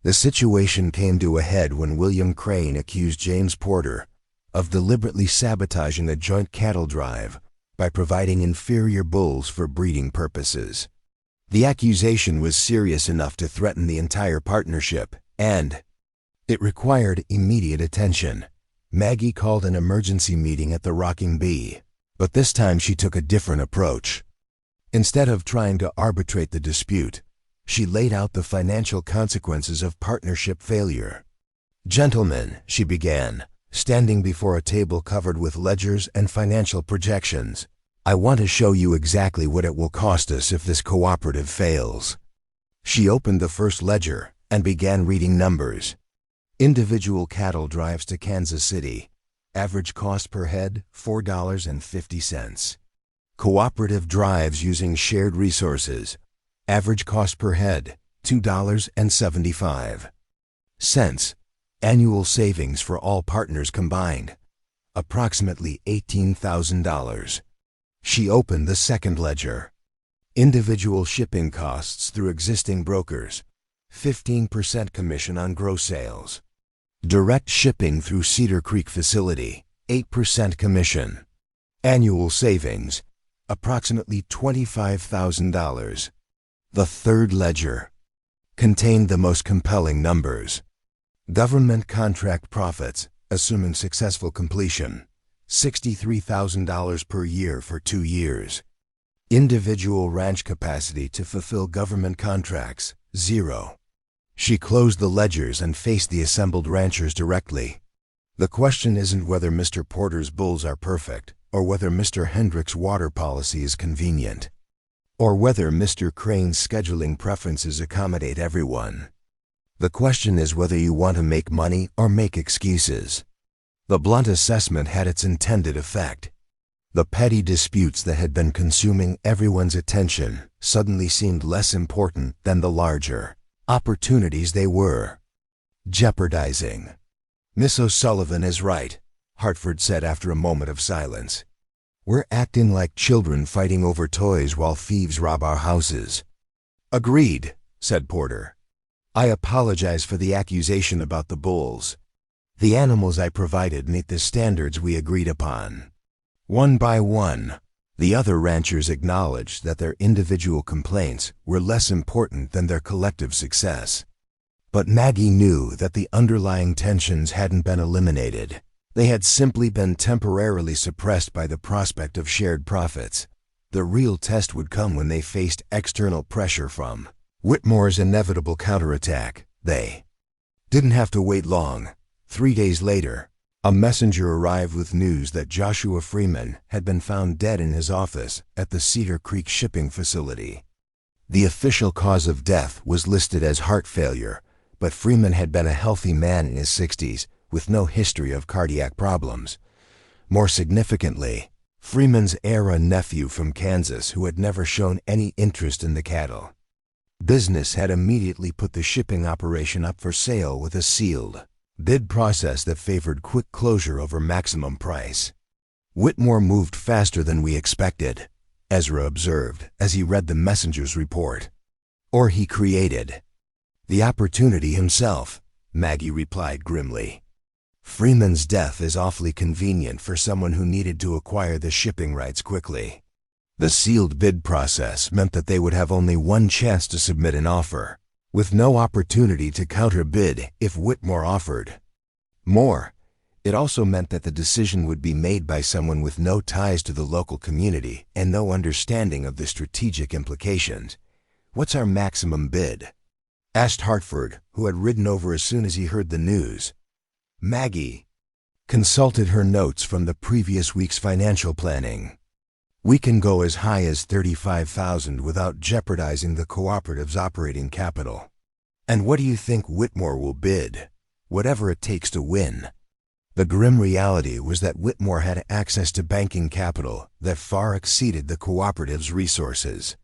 The situation came to a head when William Crane accused James Porter of deliberately sabotaging a joint cattle drive by providing inferior bulls for breeding purposes. The accusation was serious enough to threaten the entire partnership, and it required immediate attention. Maggie called an emergency meeting at the Rocking Bee, but this time she took a different approach. Instead of trying to arbitrate the dispute, she laid out the financial consequences of partnership failure. "Gentlemen," she began, standing before a table covered with ledgers and financial projections, "I want to show you exactly what it will cost us if this cooperative fails." She opened the first ledger and began reading numbers. Individual cattle drives to Kansas City. Average cost per head, $4.50. Cooperative drives using shared resources. Average cost per head, $2.75. Annual savings for all partners combined, approximately $18,000. She opened the second ledger. Individual shipping costs through existing brokers, 15% commission on gross sales. Direct shipping through Cedar Creek facility, 8% commission. Annual savings, approximately $25,000. The third ledger contained the most compelling numbers. Government contract profits, assuming successful completion, $63,000 per year for 2 years. Individual ranch capacity to fulfill government contracts, 0. She closed the ledgers and faced the assembled ranchers directly. "The question isn't whether Mr. Porter's bulls are perfect, or whether Mr. Hendricks' water policy is convenient, or whether Mr. Crane's scheduling preferences accommodate everyone. The question is whether you want to make money or make excuses." The blunt assessment had its intended effect. The petty disputes that had been consuming everyone's attention suddenly seemed less important than the larger opportunities they were jeopardizing. "Miss O'Sullivan is right," Hartford said after a moment of silence. "We're acting like children fighting over toys while thieves rob our houses." "Agreed," said Porter. "I apologize for the accusation about the bulls. The animals I provided meet the standards we agreed upon." One by one, the other ranchers acknowledged that their individual complaints were less important than their collective success. But Maggie knew that the underlying tensions hadn't been eliminated. They had simply been temporarily suppressed by the prospect of shared profits. The real test would come when they faced external pressure from Whitmore's inevitable counterattack. They didn't have to wait long. 3 days later, a messenger arrived with news that Joshua Freeman had been found dead in his office at the Cedar Creek shipping facility. The official cause of death was listed as heart failure, but Freeman had been a healthy man in his 60s with no history of cardiac problems. More significantly, Freeman's heir, a nephew from Kansas who had never shown any interest in the cattle business, had immediately put the shipping operation up for sale with a sealed bid process that favored quick closure over maximum price. Whitmore moved faster than we expected, Ezra observed as he read the messenger's report. Or he created the opportunity himself, Maggie replied grimly. Freeman's death is awfully convenient for someone who needed to acquire the shipping rights quickly. The sealed bid process meant that they would have only one chance to submit an offer, with no opportunity to counterbid if Whitmore offered more. It also meant that the decision would be made by someone with no ties to the local community and no understanding of the strategic implications. "What's our maximum bid?" asked Hartford, who had ridden over as soon as he heard the news. Maggie consulted her notes from the previous week's financial planning. "We can go as high as $35,000 without jeopardizing the cooperative's operating capital." "And what do you think Whitmore will bid?" "Whatever it takes to win." The grim reality was that Whitmore had access to banking capital that far exceeded the cooperative's resources.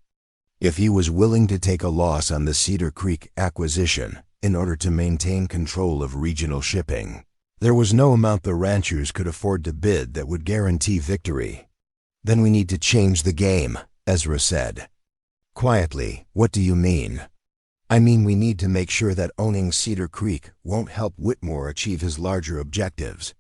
If he was willing to take a loss on the Cedar Creek acquisition in order to maintain control of regional shipping, there was no amount the ranchers could afford to bid that would guarantee victory. "Then we need to change the game," Ezra said quietly. "What do you mean?" "I mean we need to make sure that owning Cedar Creek won't help Whitmore achieve his larger objectives."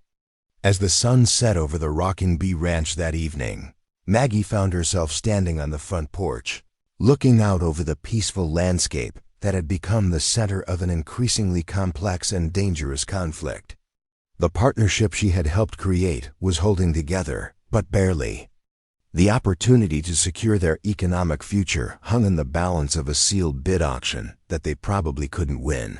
As the sun set over the Rocking Bee Ranch that evening, Maggie found herself standing on the front porch, looking out over the peaceful landscape that had become the center of an increasingly complex and dangerous conflict. The partnership she had helped create was holding together, but barely. The opportunity to secure their economic future hung in the balance of a sealed bid auction that they probably couldn't win.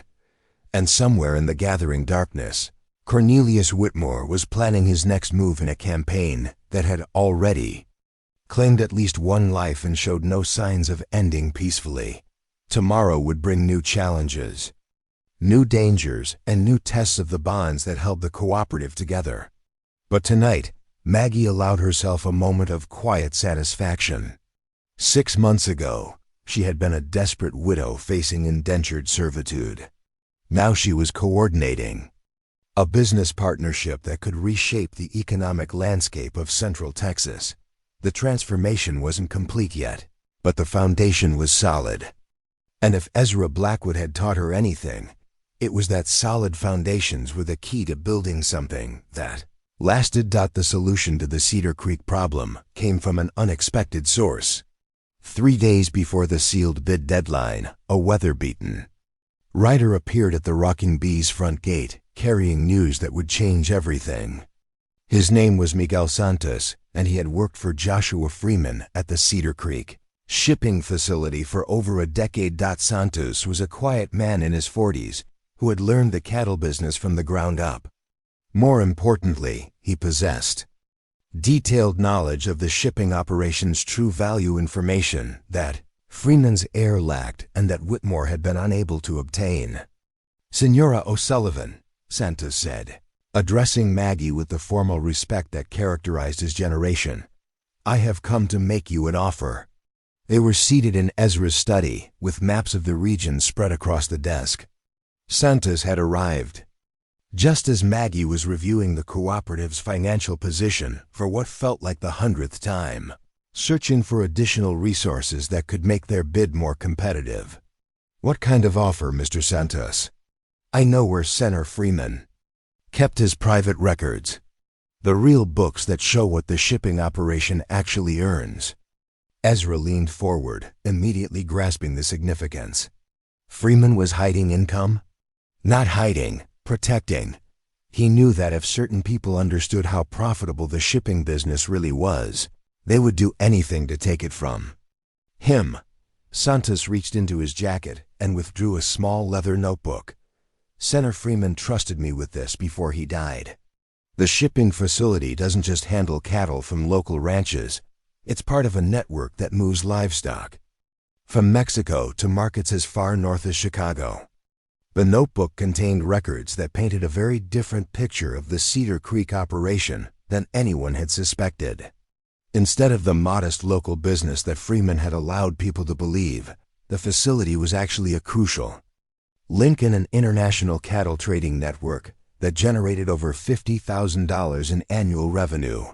And somewhere in the gathering darkness, Cornelius Whitmore was planning his next move in a campaign that had already claimed at least one life and showed no signs of ending peacefully. Tomorrow would bring new challenges, new dangers, and new tests of the bonds that held the cooperative together. But tonight, Maggie allowed herself a moment of quiet satisfaction. 6 months ago, she had been a desperate widow facing indentured servitude. Now she was coordinating a business partnership that could reshape the economic landscape of Central Texas. The transformation wasn't complete yet, but the foundation was solid. And if Ezra Blackwood had taught her anything, it was that solid foundations were the key to building something that lasted. The solution to the Cedar Creek problem came from an unexpected source. 3 days before the sealed bid deadline, a weather-beaten rider appeared at the Rocking Bee's front gate, carrying news that would change everything. His name was Miguel Santos, and he had worked for Joshua Freeman at the Cedar Creek shipping facility for over a decade. Santos was a quiet man in his 40s who had learned the cattle business from the ground up. More importantly, he possessed detailed knowledge of the shipping operation's true value, information that Freeman's heir lacked and that Whitmore had been unable to obtain. "Senora O'Sullivan," Santos said, addressing Maggie with the formal respect that characterized his generation, "I have come to make you an offer." They were seated in Ezra's study, with maps of the region spread across the desk. Santos had arrived just as Maggie was reviewing the cooperative's financial position for what felt like the 100th time, searching for additional resources that could make their bid more competitive. "What kind of offer, Mr. Santos?" "I know where Senator Freeman kept his private records," The real books that show what the shipping operation actually earns. Ezra leaned forward, immediately grasping the significance. Freeman was hiding income? Not hiding, protecting. He knew that if certain people understood how profitable the shipping business really was, they would do anything to take it from him. Santos reached into his jacket and withdrew a small leather notebook. Senator Freeman trusted me with this before he died. The shipping facility doesn't just handle cattle from local ranches. It's part of a network that moves livestock from Mexico to markets as far north as Chicago. The notebook contained records that painted a very different picture of the Cedar Creek operation than anyone had suspected. Instead of the modest local business that Freeman had allowed people to believe, the facility was actually a crucial link in an international cattle trading network that generated over $50,000 in annual revenue.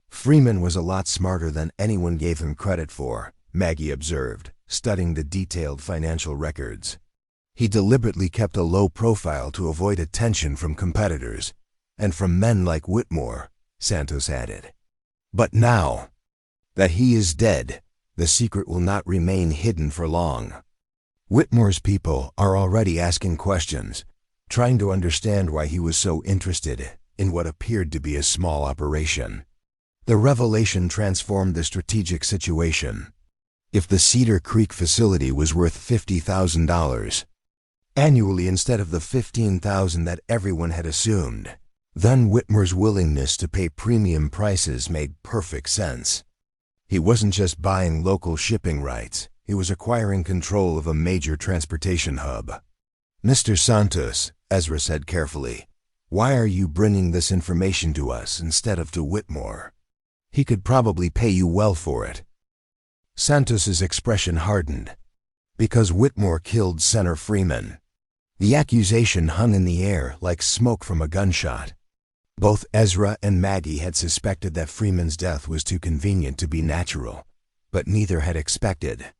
Freeman was a lot smarter than anyone gave him credit for, Maggie observed, studying the detailed financial records. He deliberately kept a low profile to avoid attention from competitors, and from men like Whitmore, Santos added. But now that he is dead, the secret will not remain hidden for long. Whitmore's people are already asking questions, trying to understand why he was so interested in what appeared to be a small operation. The revelation transformed the strategic situation. If the Cedar Creek facility was worth $50,000 annually instead of the $15,000 that everyone had assumed, then Whitmore's willingness to pay premium prices made perfect sense. He wasn't just buying local shipping rights, he was acquiring control of a major transportation hub. "Mr. Santos," Ezra said carefully, "why are you bringing this information to us instead of to Whitmore? He could probably pay you well for it." Santos's expression hardened. "Because Whitmore killed Senator Freeman." The accusation hung in the air like smoke from a gunshot. Both Ezra and Maggie had suspected that Freeman's death was too convenient to be natural, but neither had expected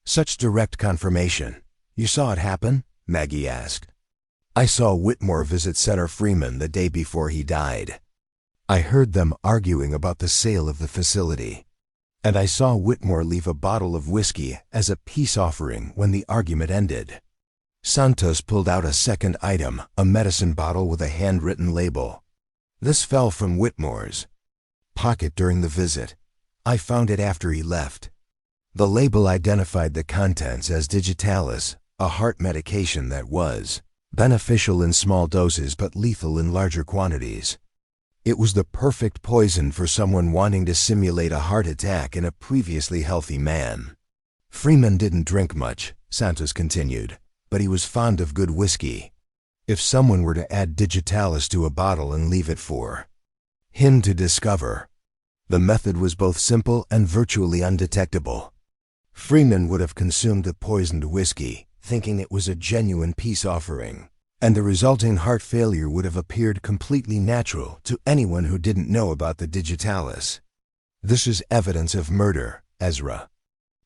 such direct confirmation. "You saw it happen?" Maggie asked. "I saw Whitmore visit Senator Freeman the day before he died. I heard them arguing about the sale of the facility, and I saw Whitmore leave a bottle of whiskey as a peace offering when the argument ended." Santos pulled out a second item, a medicine bottle with a handwritten label. "This fell from Whitmore's pocket during the visit. I found it after he left." The label identified the contents as digitalis, a heart medication that was beneficial in small doses but lethal in larger quantities. It was the perfect poison for someone wanting to simulate a heart attack in a previously healthy man. "Freeman didn't drink much," Santos continued, "but he was fond of good whiskey. If someone were to add digitalis to a bottle and leave it for him to discover, the method was both simple and virtually undetectable. Freeman would have consumed the poisoned whiskey, thinking it was a genuine peace offering, and the resulting heart failure would have appeared completely natural to anyone who didn't know about the digitalis." "This is evidence of murder," Ezra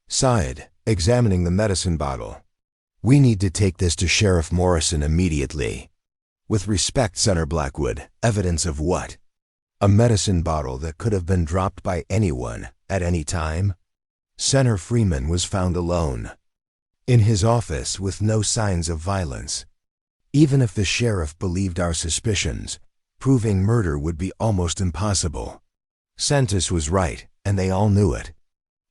sighed, examining the medicine bottle. "We need to take this to Sheriff Morrison immediately." "With respect, Senator Blackwood, evidence of what?" "A medicine bottle that could have been dropped by anyone, at any time." Senator Freeman was found alone in his office with no signs of violence. Even if the sheriff believed our suspicions, proving murder would be almost impossible. Santos was right, and they all knew it.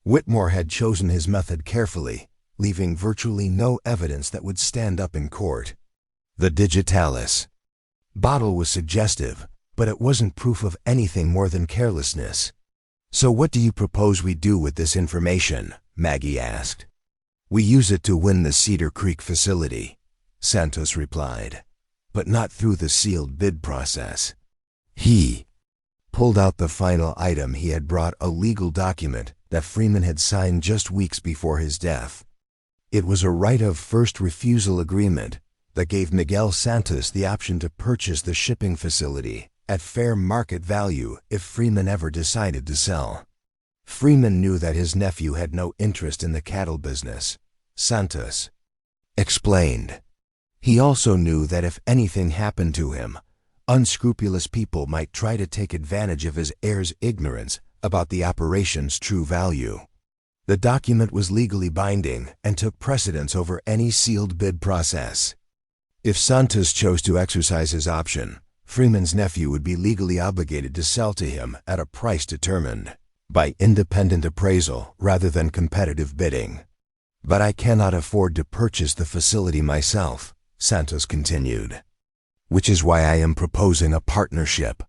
Whitmore had chosen his method carefully, leaving virtually no evidence that would stand up in court. The digitalis bottle was suggestive, but it wasn't proof of anything more than carelessness. "So what do you propose we do with this information?" Maggie asked. "We use it to win the Cedar Creek facility," Santos replied, "but not through the sealed bid process." He pulled out the final item he had brought, a legal document that Freeman had signed just weeks before his death. It was a right of first refusal agreement that gave Miguel Santos the option to purchase the shipping facility at fair market value if Freeman ever decided to sell. Freeman knew that his nephew had no interest in the cattle business, Santos explained. He also knew that if anything happened to him, unscrupulous people might try to take advantage of his heir's ignorance about the operation's true value. The document was legally binding and took precedence over any sealed bid process. If Santos chose to exercise his option, Freeman's nephew would be legally obligated to sell to him at a price determined by independent appraisal rather than competitive bidding. "But I cannot afford to purchase the facility myself," Santos continued, "which is why I am proposing a partnership."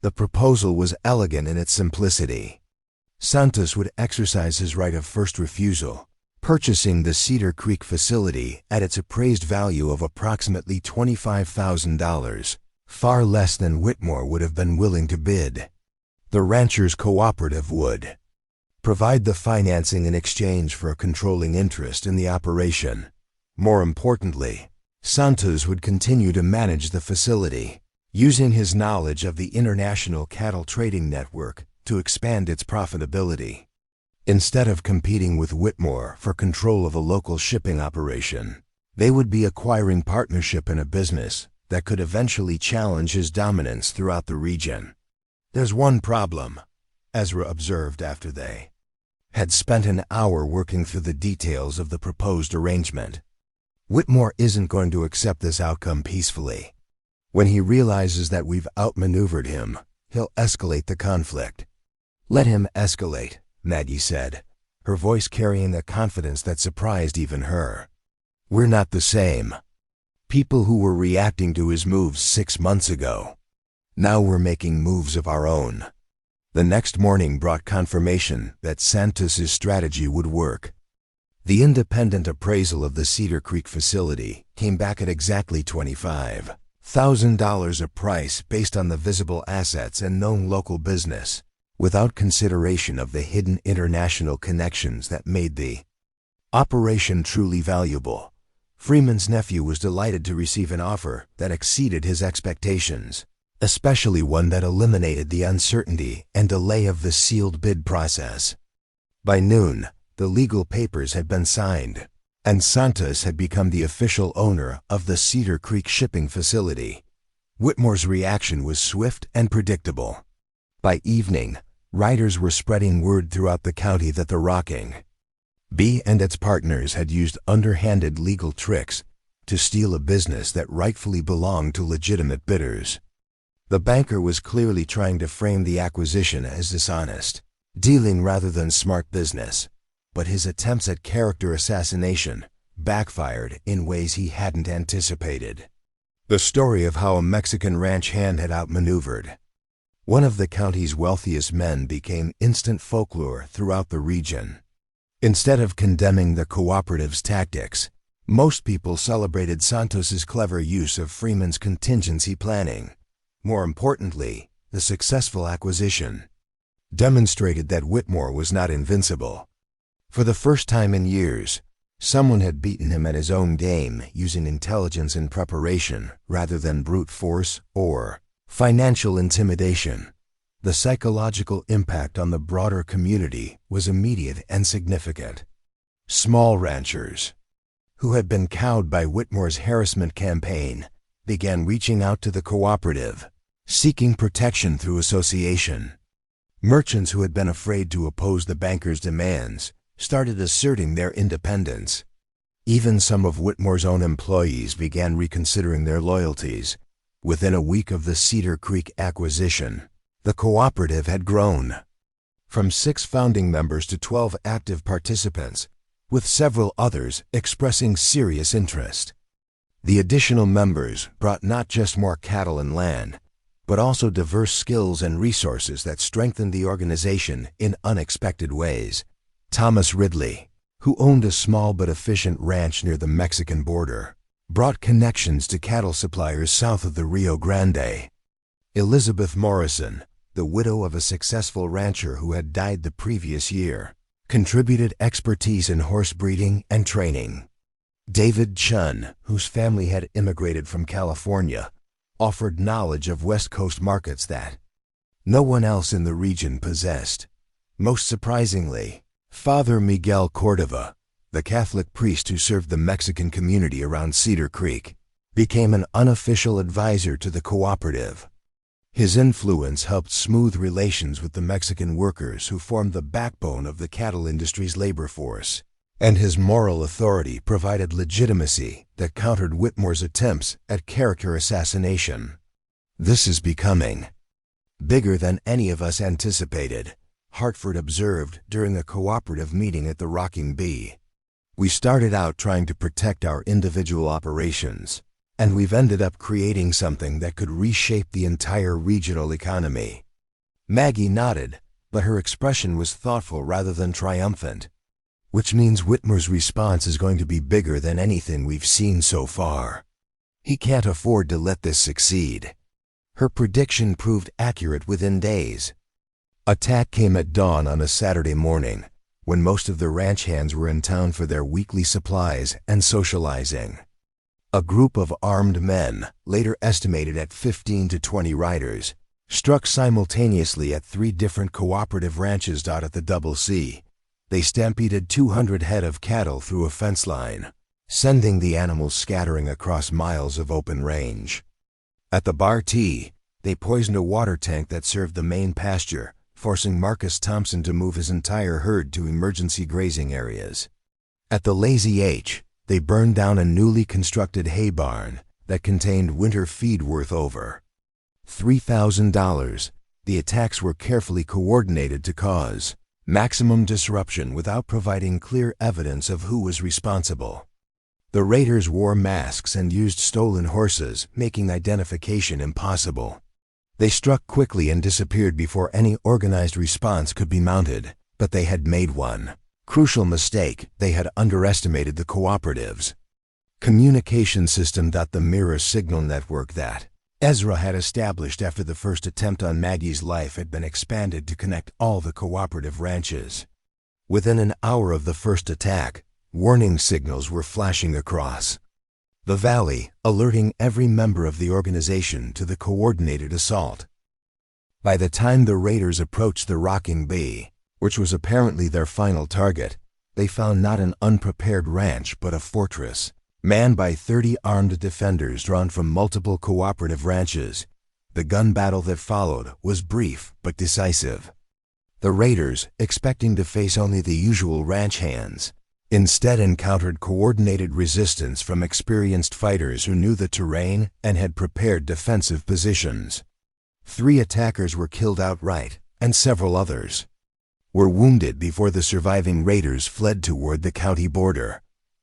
The proposal was elegant in its simplicity. Santos would exercise his right of first refusal, purchasing the Cedar Creek facility at its appraised value of approximately $25,000, far less than Whitmore would have been willing to bid. The ranchers' cooperative would provide the financing in exchange for a controlling interest in the operation. More importantly, Santos would continue to manage the facility, using his knowledge of the international cattle trading network to expand its profitability. Instead of competing with Whitmore for control of a local shipping operation, they would be acquiring partnership in a business that could eventually challenge his dominance throughout the region. "There's one problem," Ezra observed after they had spent an hour working through the details of the proposed arrangement. "Whitmore isn't going to accept this outcome peacefully. When he realizes that we've outmaneuvered him, he'll escalate the conflict." "Let him escalate," Maggie said, her voice carrying a confidence that surprised even her. "We're not the same people who were reacting to his moves 6 months ago. Now we're making moves of our own." The next morning brought confirmation that Santos's strategy would work. The independent appraisal of the Cedar Creek facility came back at exactly $25,000 a price based on the visible assets and known local business, without consideration of the hidden international connections that made the operation truly valuable. Freeman's nephew was delighted to receive an offer that exceeded his expectations, especially one that eliminated the uncertainty and delay of the sealed bid process. By noon, the legal papers had been signed, and Santos had become the official owner of the Cedar Creek shipping facility. Whitmore's reaction was swift and predictable. By evening, riders were spreading word throughout the county that the Rocking B and its partners had used underhanded legal tricks to steal a business that rightfully belonged to legitimate bidders. The banker was clearly trying to frame the acquisition as dishonest dealing rather than smart business, but his attempts at character assassination backfired in ways he hadn't anticipated. The story of how a Mexican ranch hand had outmaneuvered one of the county's wealthiest men became instant folklore throughout the region. Instead of condemning the cooperative's tactics, most people celebrated Santos's clever use of Freeman's contingency planning. More importantly, the successful acquisition demonstrated that Whitmore was not invincible. For the first time in years, someone had beaten him at his own game using intelligence and preparation rather than brute force or financial intimidation. The psychological impact on the broader community was immediate and significant. Small ranchers, who had been cowed by Whitmore's harassment campaign, began reaching out to the cooperative, seeking protection through association. Merchants who had been afraid to oppose the banker's demands started asserting their independence. Even some of Whitmore's own employees began reconsidering their loyalties. Within a week of the Cedar Creek acquisition, the cooperative had grown from 6 founding members to 12 active participants, with several others expressing serious interest. The additional members brought not just more cattle and land, but also diverse skills and resources that strengthened the organization in unexpected ways. Thomas Ridley, who owned a small but efficient ranch near the Mexican border, brought connections to cattle suppliers south of the Rio Grande. Elizabeth Morrison, the widow of a successful rancher who had died the previous year, contributed expertise in horse breeding and training. David Chun, whose family had immigrated from California, offered knowledge of West Coast markets that no one else in the region possessed. Most surprisingly, Father Miguel Cordova, the Catholic priest who served the Mexican community around Cedar Creek, became an unofficial advisor to the cooperative. His influence helped smooth relations with the Mexican workers who formed the backbone of the cattle industry's labor force, and his moral authority provided legitimacy that countered Whitmore's attempts at character assassination. "This is becoming bigger than any of us anticipated," Hartford observed during a cooperative meeting at the Rocking Bee. "We started out trying to protect our individual operations, and we've ended up creating something that could reshape the entire regional economy." Maggie nodded, but her expression was thoughtful rather than triumphant. "Which means Whitmore's response is going to be bigger than anything we've seen so far. He can't afford to let this succeed." Her prediction proved accurate within days. Attack came at dawn on a Saturday morning, when most of the ranch hands were in town for their weekly supplies and socializing. A group of armed men, later estimated at 15 to 20 riders, struck simultaneously at 3 different cooperative ranches. At the Double C, they stampeded 200 head of cattle through a fence line, sending the animals scattering across miles of open range. At the Bar T, they poisoned a water tank that served the main pasture, forcing Marcus Thompson to move his entire herd to emergency grazing areas. At the Lazy H, they burned down a newly constructed hay barn that contained winter feed worth over $3,000. The attacks were carefully coordinated to cause maximum disruption without providing clear evidence of who was responsible. The raiders wore masks and used stolen horses, making identification impossible. They struck quickly and disappeared before any organized response could be mounted, but they had made one crucial mistake: they had underestimated the cooperatives' communication system. The mirror signal network that Ezra had established after the first attempt on Maggie's life had been expanded to connect all the cooperative ranches. Within an hour of the first attack, warning signals were flashing across the valley, alerting every member of the organization to the coordinated assault. By the time the raiders approached the Rocking Bee, which was apparently their final target, they found not an unprepared ranch but a fortress, manned by 30 armed defenders drawn from multiple cooperative ranches. The gun battle that followed was brief but decisive. The raiders, expecting to face only the usual ranch hands, instead encountered coordinated resistance from experienced fighters who knew the terrain and had prepared defensive positions. 3 attackers were killed outright, and several others were wounded before the surviving raiders fled toward the county border.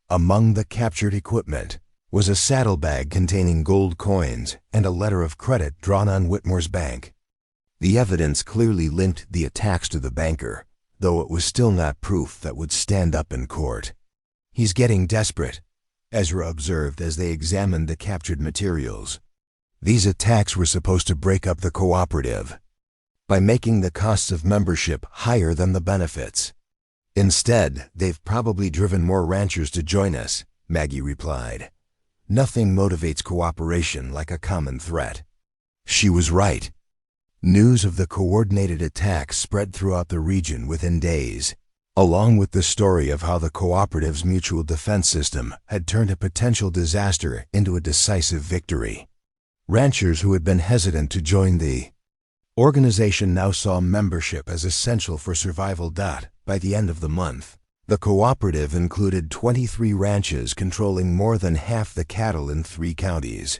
Among the captured equipment was a saddlebag containing gold coins and a letter of credit drawn on Whitmore's bank. The evidence clearly linked the attacks to the banker, though it was still not proof that would stand up in court. "He's getting desperate," Ezra observed as they examined the captured materials. These attacks were supposed to break up the cooperative by making the costs of membership higher than the benefits. "Instead, they've probably driven more ranchers to join us," Maggie replied. "Nothing motivates cooperation like a common threat." She was right. News of the coordinated attacks spread throughout the region within days, along with the story of how the cooperative's mutual defense system had turned a potential disaster into a decisive victory. Ranchers who had been hesitant to join the organization now saw membership as essential for survival. By the end of the month, the cooperative included 23 ranches controlling more than half the cattle in 3 counties.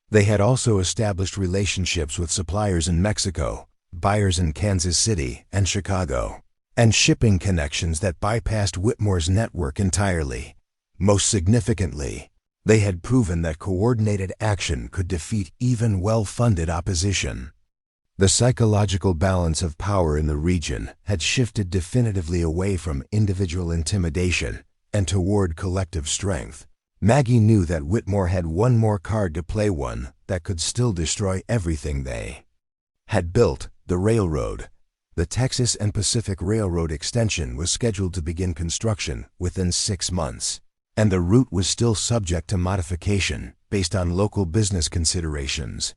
They had also established relationships with suppliers in Mexico, buyers in Kansas City and Chicago, and shipping connections that bypassed Whitmore's network entirely. Most significantly, they had proven that coordinated action could defeat even well-funded opposition. The psychological balance of power in the region had shifted definitively away from individual intimidation and toward collective strength. Maggie knew that Whitmore had one more card to play, one that could still destroy everything they had built: the railroad. The Texas and Pacific Railroad extension was scheduled to begin construction within 6 months, and the route was still subject to modification based on local business considerations.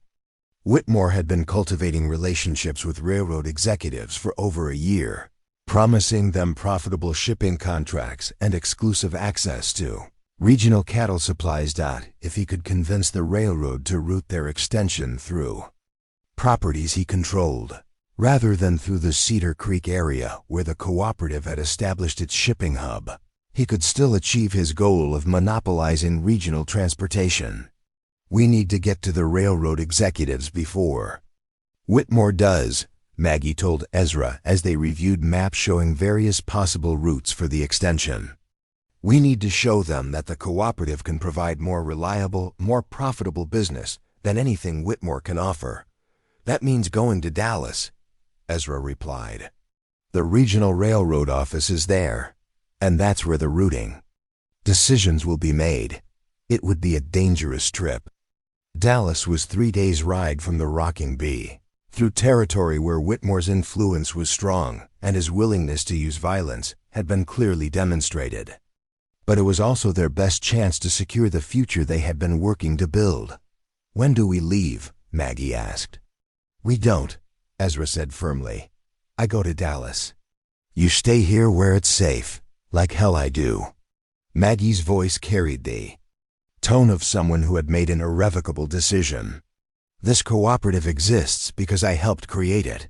Whitmore had been cultivating relationships with railroad executives for over a year, promising them profitable shipping contracts and exclusive access to Regional cattle supplies. If he could convince the railroad to route their extension through properties he controlled, rather than through the Cedar Creek area where the cooperative had established its shipping hub, he could still achieve his goal of monopolizing regional transportation. We need to get to the railroad executives before Whitmore does, Maggie told Ezra as they reviewed maps showing various possible routes for the extension. We need to show them that the cooperative can provide more reliable, more profitable business than anything Whitmore can offer. That means going to Dallas, Ezra replied. The regional railroad office is there, and that's where the routing decisions will be made. It would be a dangerous trip. Dallas was 3 days' ride from the Rocking Bee, through territory where Whitmore's influence was strong and his willingness to use violence had been clearly demonstrated. But it was also their best chance to secure the future they had been working to build. When do we leave? Maggie asked. We don't, Ezra said firmly. I go to Dallas. You stay here where it's safe, like hell I do. Maggie's voice carried the tone of someone who had made an irrevocable decision. This cooperative exists because I helped create it.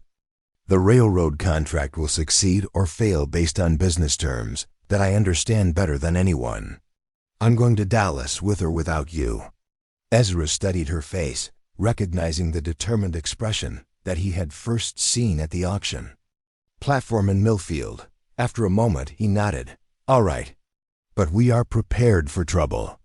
The railroad contract will succeed or fail based on business terms that I understand better than anyone. I'm going to Dallas with or without you. Ezra studied her face, recognizing the determined expression that he had first seen at the auction platform in Millfield. After a moment, he nodded. All right. But we are prepared for trouble.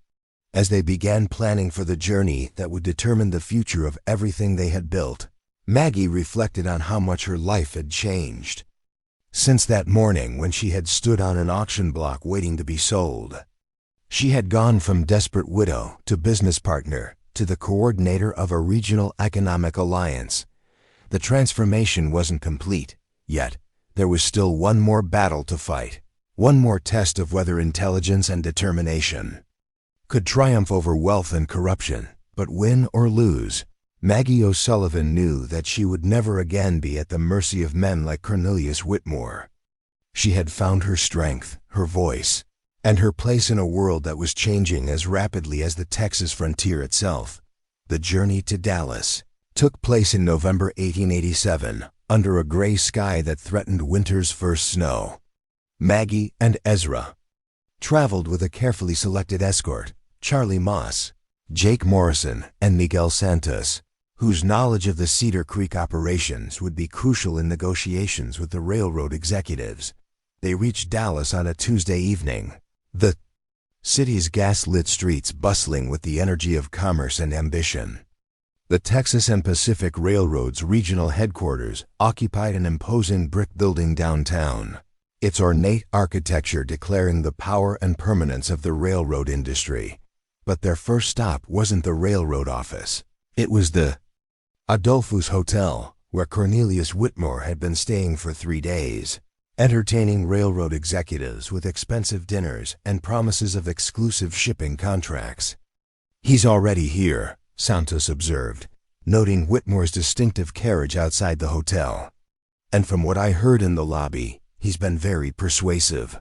As they began planning for the journey that would determine the future of everything they had built, Maggie reflected on how much her life had changed since that morning when she had stood on an auction block waiting to be sold. She had gone from desperate widow to business partner to the coordinator of a regional economic alliance. The transformation wasn't complete, yet there was still one more battle to fight, one more test of whether intelligence and determination could triumph over wealth and corruption. But win or lose, Maggie O'Sullivan knew that she would never again be at the mercy of men like Cornelius Whitmore. She had found her strength, her voice, and her place in a world that was changing as rapidly as the Texas frontier itself. The journey to Dallas took place in November 1887, under a gray sky that threatened winter's first snow. Maggie and Ezra traveled with a carefully selected escort, Charlie Moss, Jake Morrison, and Miguel Santos, whose knowledge of the Cedar Creek operations would be crucial in negotiations with the railroad executives. They reached Dallas on a Tuesday evening, the city's gas-lit streets bustling with the energy of commerce and ambition. The Texas and Pacific Railroad's regional headquarters occupied an imposing brick building downtown, its ornate architecture declaring the power and permanence of the railroad industry. But their first stop wasn't the railroad office. It was the Adolphus Hotel, where Cornelius Whitmore had been staying for 3 days, entertaining railroad executives with expensive dinners and promises of exclusive shipping contracts. He's already here, Santos observed, noting Whitmore's distinctive carriage outside the hotel. And from what I heard in the lobby, he's been very persuasive.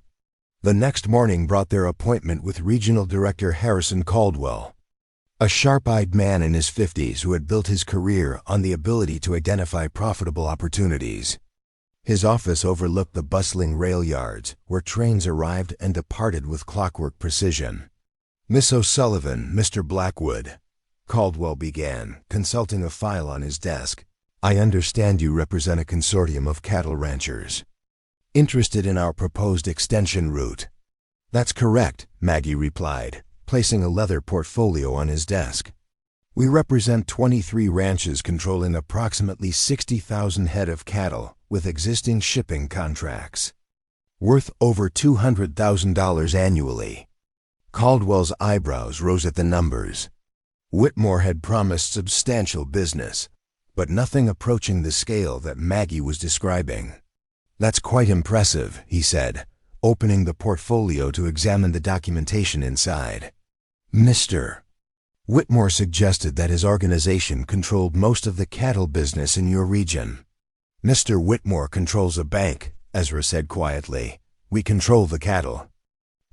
The next morning brought their appointment with Regional Director Harrison Caldwell, a sharp-eyed man in his 50s who had built his career on the ability to identify profitable opportunities. His office overlooked the bustling rail yards, where trains arrived and departed with clockwork precision. Miss O'Sullivan, Mr. Blackwood, Caldwell began, consulting a file on his desk. I understand you represent a consortium of cattle ranchers interested in our proposed extension route. That's correct, Maggie replied, placing a leather portfolio on his desk. We represent 23 ranches controlling approximately 60,000 head of cattle with existing shipping contracts, worth over $200,000 annually. Caldwell's eyebrows rose at the numbers. Whitmore had promised substantial business, but nothing approaching the scale that Maggie was describing. That's quite impressive, he said, opening the portfolio to examine the documentation inside. Mr. Whitmore suggested that his organization controlled most of the cattle business in your region. Mr. Whitmore controls a bank, Ezra said quietly. We control the cattle.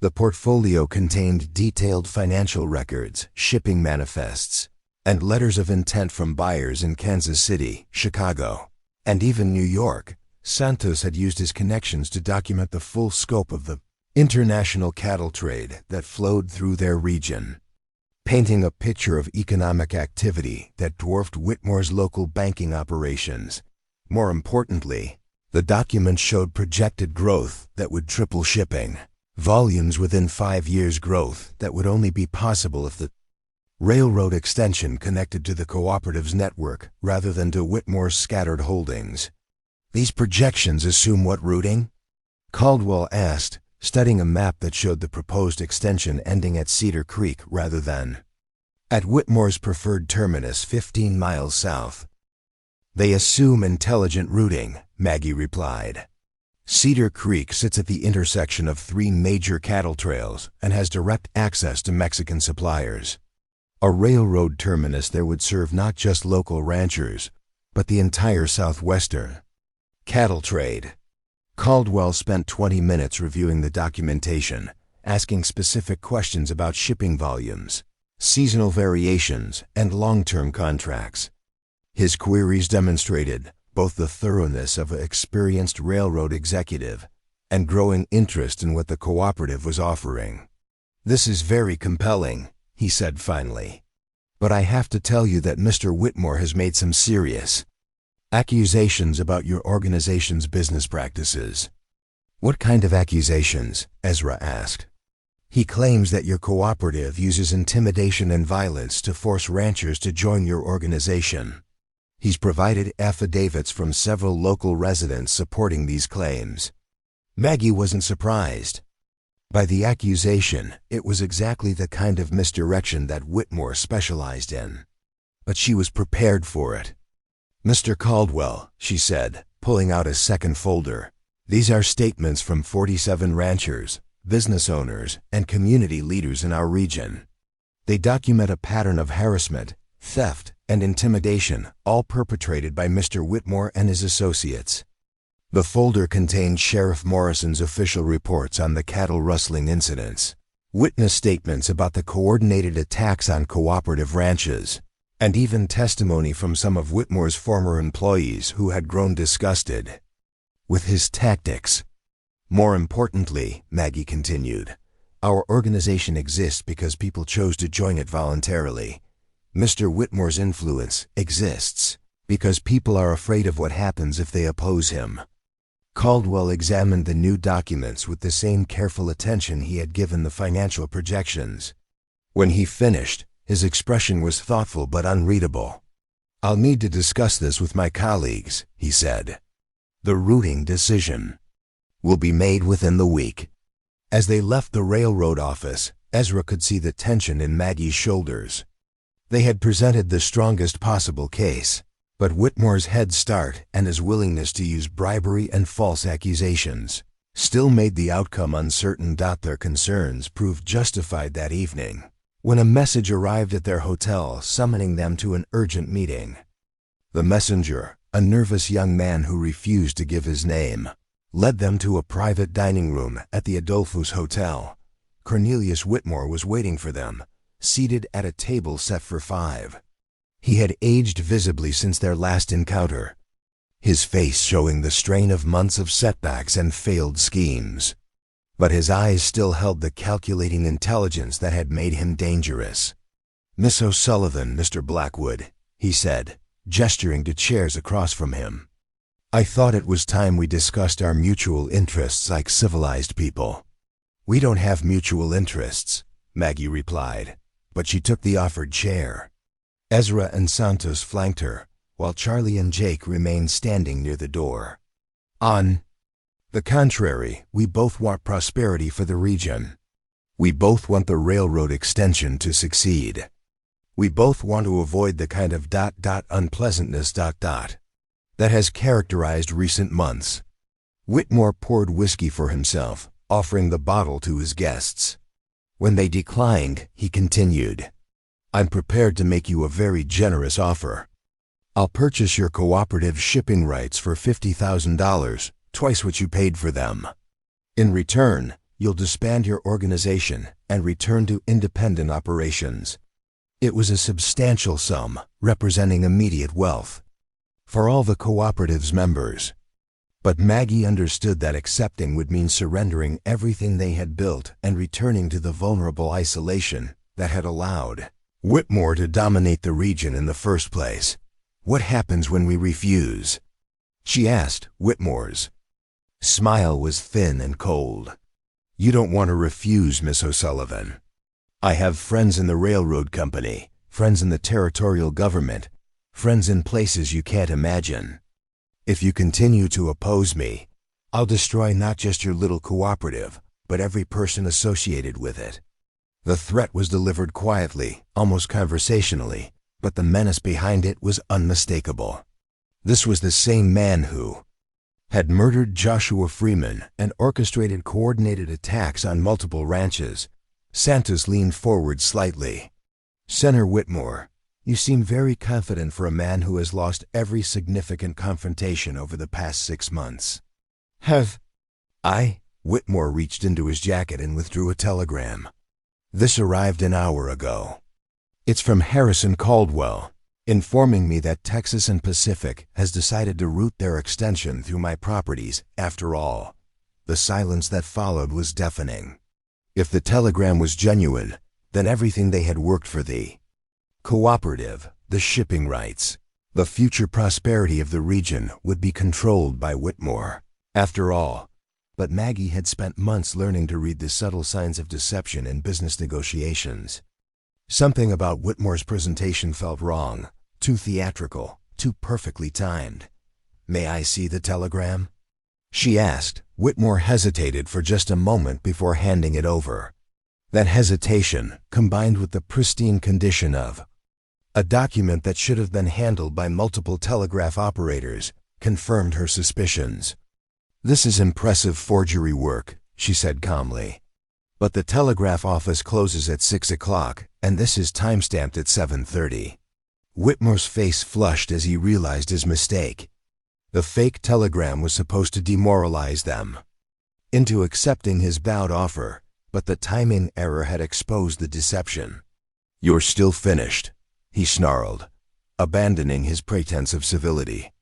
The portfolio contained detailed financial records, shipping manifests, and letters of intent from buyers in Kansas City, Chicago, and even New York. Santos had used his connections to document the full scope of the international cattle trade that flowed through their region, painting a picture of economic activity that dwarfed Whitmore's local banking operations. More importantly, the document showed projected growth that would triple shipping volumes within 5 years, growth that would only be possible if the railroad extension connected to the cooperative's network rather than to Whitmore's scattered holdings. These projections assume what routing? Caldwell asked, studying a map that showed the proposed extension ending at Cedar Creek rather than at Whitmore's preferred terminus 15 miles south. They assume intelligent routing, Maggie replied. Cedar Creek sits at the intersection of 3 major cattle trails and has direct access to Mexican suppliers. A railroad terminus there would serve not just local ranchers, but the entire southwestern cattle trade. Caldwell spent 20 minutes reviewing the documentation, asking specific questions about shipping volumes, seasonal variations, and long-term contracts. His queries demonstrated both the thoroughness of an experienced railroad executive and growing interest in what the cooperative was offering. "This is very compelling," he said finally. "But I have to tell you that Mr. Whitmore has made some serious accusations about your organization's business practices." "What kind of accusations?" Ezra asked. "He claims that your cooperative uses intimidation and violence to force ranchers to join your organization. He's provided affidavits from several local residents supporting these claims." Maggie wasn't surprised by the accusation. It was exactly the kind of misdirection that Whitmore specialized in. But she was prepared for it. "Mr. Caldwell," she said, pulling out a second folder, "these are statements from 47 ranchers, business owners, and community leaders in our region. They document a pattern of harassment, theft, and intimidation, all perpetrated by Mr. Whitmore and his associates." The folder contained Sheriff Morrison's official reports on the cattle rustling incidents, witness statements about the coordinated attacks on cooperative ranches, and even testimony from some of Whitmore's former employees who had grown disgusted with his tactics. "More importantly," Maggie continued, "our organization exists because people chose to join it voluntarily. Mr. Whitmore's influence exists because people are afraid of what happens if they oppose him." Caldwell examined the new documents with the same careful attention he had given the financial projections. When he finished, his expression was thoughtful but unreadable. "I'll need to discuss this with my colleagues," he said. "The routing decision will be made within the week." As they left the railroad office, Ezra could see the tension in Maggie's shoulders. They had presented the strongest possible case, but Whitmore's head start and his willingness to use bribery and false accusations still made the outcome uncertain. Their concerns proved justified that evening, when a message arrived at their hotel summoning them to an urgent meeting. The messenger, a nervous young man who refused to give his name, led them to a private dining room at the Adolphus Hotel. Cornelius Whitmore was waiting for them, seated at a table set for 5. He had aged visibly since their last encounter, his face showing the strain of months of setbacks and failed schemes. But his eyes still held the calculating intelligence that had made him dangerous. "Miss O'Sullivan, Mr. Blackwood," he said, gesturing to chairs across from him. "I thought it was time we discussed our mutual interests like civilized people." "We don't have mutual interests," Maggie replied, but she took the offered chair. Ezra and Santos flanked her, while Charlie and Jake remained standing near the door. "On the contrary, we both want prosperity for the region. We both want the railroad extension to succeed. We both want to avoid the kind of unpleasantness that has characterized recent months." Whitmore poured whiskey for himself, offering the bottle to his guests. When they declined, he continued, "I'm prepared to make you a very generous offer. I'll purchase your cooperative shipping rights for $50,000, twice what you paid for them. In return, you'll disband your organization and return to independent operations. It was a substantial sum, representing immediate wealth for all the cooperative's members. But Maggie understood that accepting would mean surrendering everything they had built and returning to the vulnerable isolation that had allowed Whitmore to dominate the region in the first place. "What happens when we refuse?" she asked. Whitmore's smile was thin and cold. "You don't want to refuse, Miss O'Sullivan. I have friends in the railroad company, friends in the territorial government, friends in places you can't imagine. If you continue to oppose me, I'll destroy not just your little cooperative, but every person associated with it." The threat was delivered quietly, almost conversationally, but the menace behind it was unmistakable. This was the same man who had murdered Joshua Freeman and orchestrated coordinated attacks on multiple ranches. Santos leaned forward slightly. "Senator Whitmore, you seem very confident for a man who has lost every significant confrontation over the past 6 months." "Have I?" Whitmore reached into his jacket and withdrew a telegram. "This arrived an hour ago. It's from Harrison Caldwell, informing me that Texas and Pacific has decided to route their extension through my properties after all." The silence that followed was deafening. If the telegram was genuine, then everything they had worked for, the cooperative, the shipping rights, the future prosperity of the region, would be controlled by Whitmore. After all, but Maggie had spent months learning to read the subtle signs of deception in business negotiations. Something about Whitmore's presentation felt wrong, too theatrical, too perfectly timed. "May I see the telegram?" she asked. Whitmore hesitated for just a moment before handing it over. That hesitation, combined with the pristine condition of a document that should have been handled by multiple telegraph operators, confirmed her suspicions. "This is impressive forgery work," she said calmly. "But the telegraph office closes at 6 o'clock, and this is time-stamped at 7:30. Whitmore's face flushed as he realized his mistake. The fake telegram was supposed to demoralize them into accepting his bowed offer, but the timing error had exposed the deception. "You're still finished," he snarled, abandoning his pretense of civility.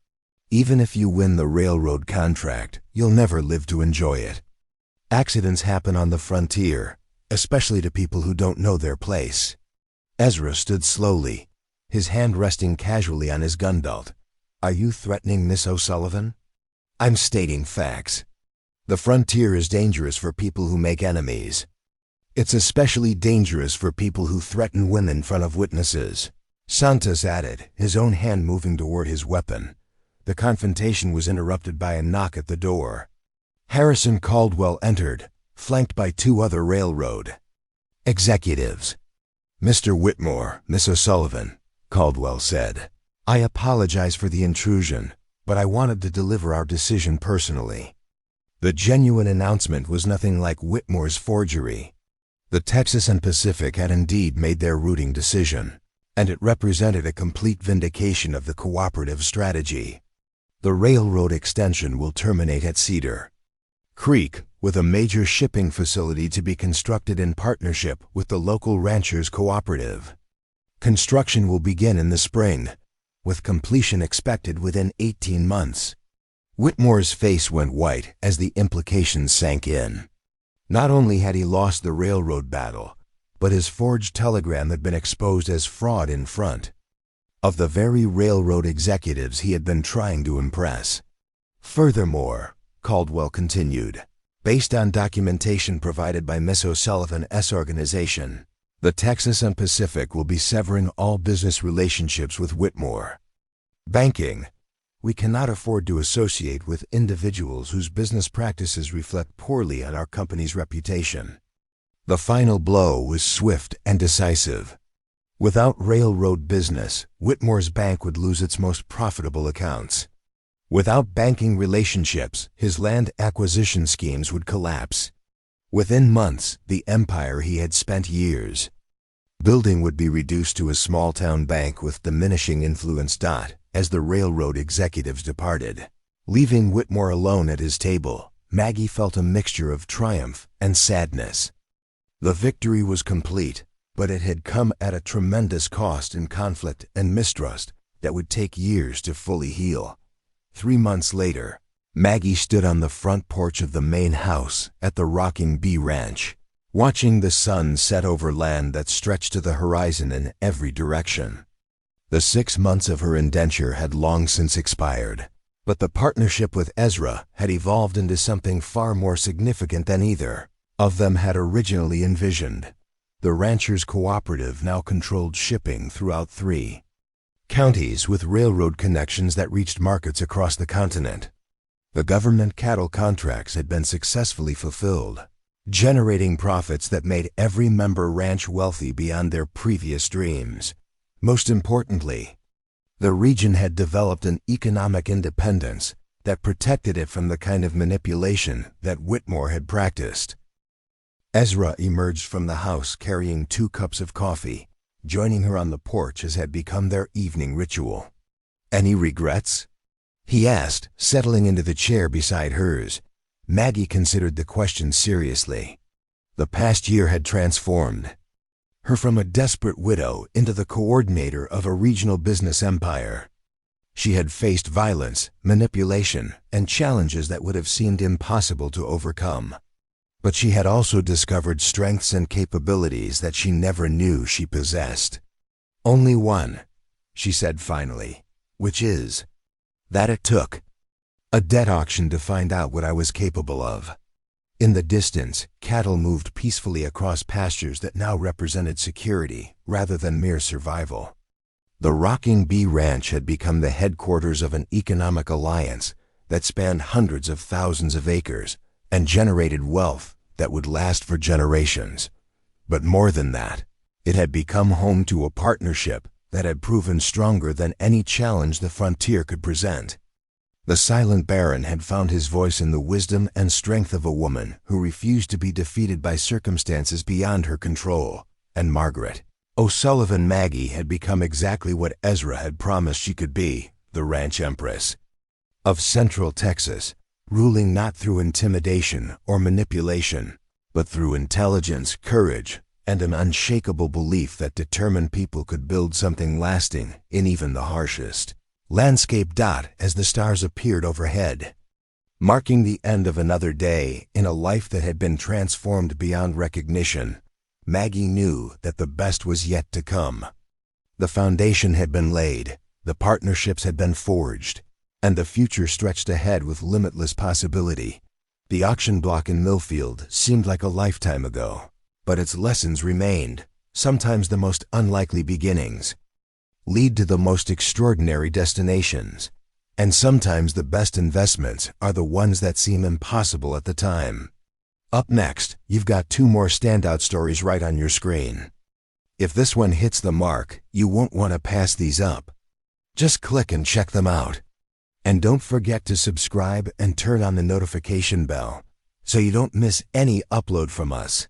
"Even if you win the railroad contract, you'll never live to enjoy it. Accidents happen on the frontier, especially to people who don't know their place." Ezra stood slowly, his hand resting casually on his gun belt. "Are you threatening Miss O'Sullivan?" "I'm stating facts. The frontier is dangerous for people who make enemies. It's especially dangerous for people who threaten women in front of witnesses," Santos added, his own hand moving toward his weapon. The confrontation was interrupted by a knock at the door. Harrison Caldwell entered, flanked by 2 other railroad executives. "Mr. Whitmore, Miss O'Sullivan," Caldwell said. "I apologize for the intrusion, but I wanted to deliver our decision personally." The genuine announcement was nothing like Whitmore's forgery. The Texas and Pacific had indeed made their routing decision, and it represented a complete vindication of the cooperative strategy. The railroad extension will terminate at Cedar Creek, with a major shipping facility to be constructed in partnership with the local ranchers cooperative. Construction will begin in the spring, with completion expected within 18 months. Whitmore's face went white as the implications sank in. Not only had he lost the railroad battle, but his forged telegram had been exposed as fraud in front of the very railroad executives he had been trying to impress. "Furthermore," Caldwell continued, "based on documentation provided by Miss O'Sullivan's organization, the Texas and Pacific will be severing all business relationships with Whitmore. Banking. We cannot afford to associate with individuals whose business practices reflect poorly on our company's reputation." The final blow was swift and decisive. Without railroad business, Whitmore's bank would lose its most profitable accounts. Without banking relationships, his land acquisition schemes would collapse. Within months, the empire he had spent years building would be reduced to a small-town bank with diminishing influence. As the railroad executives departed, leaving Whitmore alone at his table, Maggie felt a mixture of triumph and sadness. The victory was complete, but it had come at a tremendous cost in conflict and mistrust that would take years to fully heal. 3 months later, Maggie stood on the front porch of the main house at the Rocking Bee Ranch, watching the sun set over land that stretched to the horizon in every direction. The 6 months of her indenture had long since expired, but the partnership with Ezra had evolved into something far more significant than either of them had originally envisioned. The Ranchers Cooperative now controlled shipping throughout 3 counties with railroad connections that reached markets across the continent. The government cattle contracts had been successfully fulfilled, generating profits that made every member ranch wealthy beyond their previous dreams. Most importantly, the region had developed an economic independence that protected it from the kind of manipulation that Whitmore had practiced. Ezra emerged from the house carrying 2 cups of coffee, joining her on the porch as had become their evening ritual. "Any regrets?" he asked, settling into the chair beside hers. Maggie considered the question seriously. The past year had transformed her from a desperate widow into the coordinator of a regional business empire. She had faced violence, manipulation, and challenges that would have seemed impossible to overcome. But she had also discovered strengths and capabilities that she never knew she possessed. "Only one," she said finally, "which is that it took a debt auction to find out what I was capable of." In the distance, cattle moved peacefully across pastures that now represented security rather than mere survival. The Rocking Bee Ranch had become the headquarters of an economic alliance that spanned hundreds of thousands of acres and generated wealth that would last for generations. But more than that, it had become home to a partnership that had proven stronger than any challenge the frontier could present. The silent Baron had found his voice in the wisdom and strength of a woman who refused to be defeated by circumstances beyond her control, and Margaret O'Sullivan Maggie had become exactly what Ezra had promised she could be, the Ranch Empress of Central Texas, ruling not through intimidation or manipulation, but through intelligence, courage, and an unshakable belief that determined people could build something lasting in even the harshest landscape. As the stars appeared overhead, marking the end of another day in a life that had been transformed beyond recognition, Maggie knew that the best was yet to come. The foundation had been laid, the partnerships had been forged, and the future stretched ahead with limitless possibility. The auction block in Millfield seemed like a lifetime ago, but its lessons remained. Sometimes the most unlikely beginnings lead to the most extraordinary destinations, and sometimes the best investments are the ones that seem impossible at the time. Up next, you've got 2 more standout stories right on your screen. If this one hits the mark, you won't want to pass these up. Just click and check them out. And don't forget to subscribe and turn on the notification bell so you don't miss any upload from us.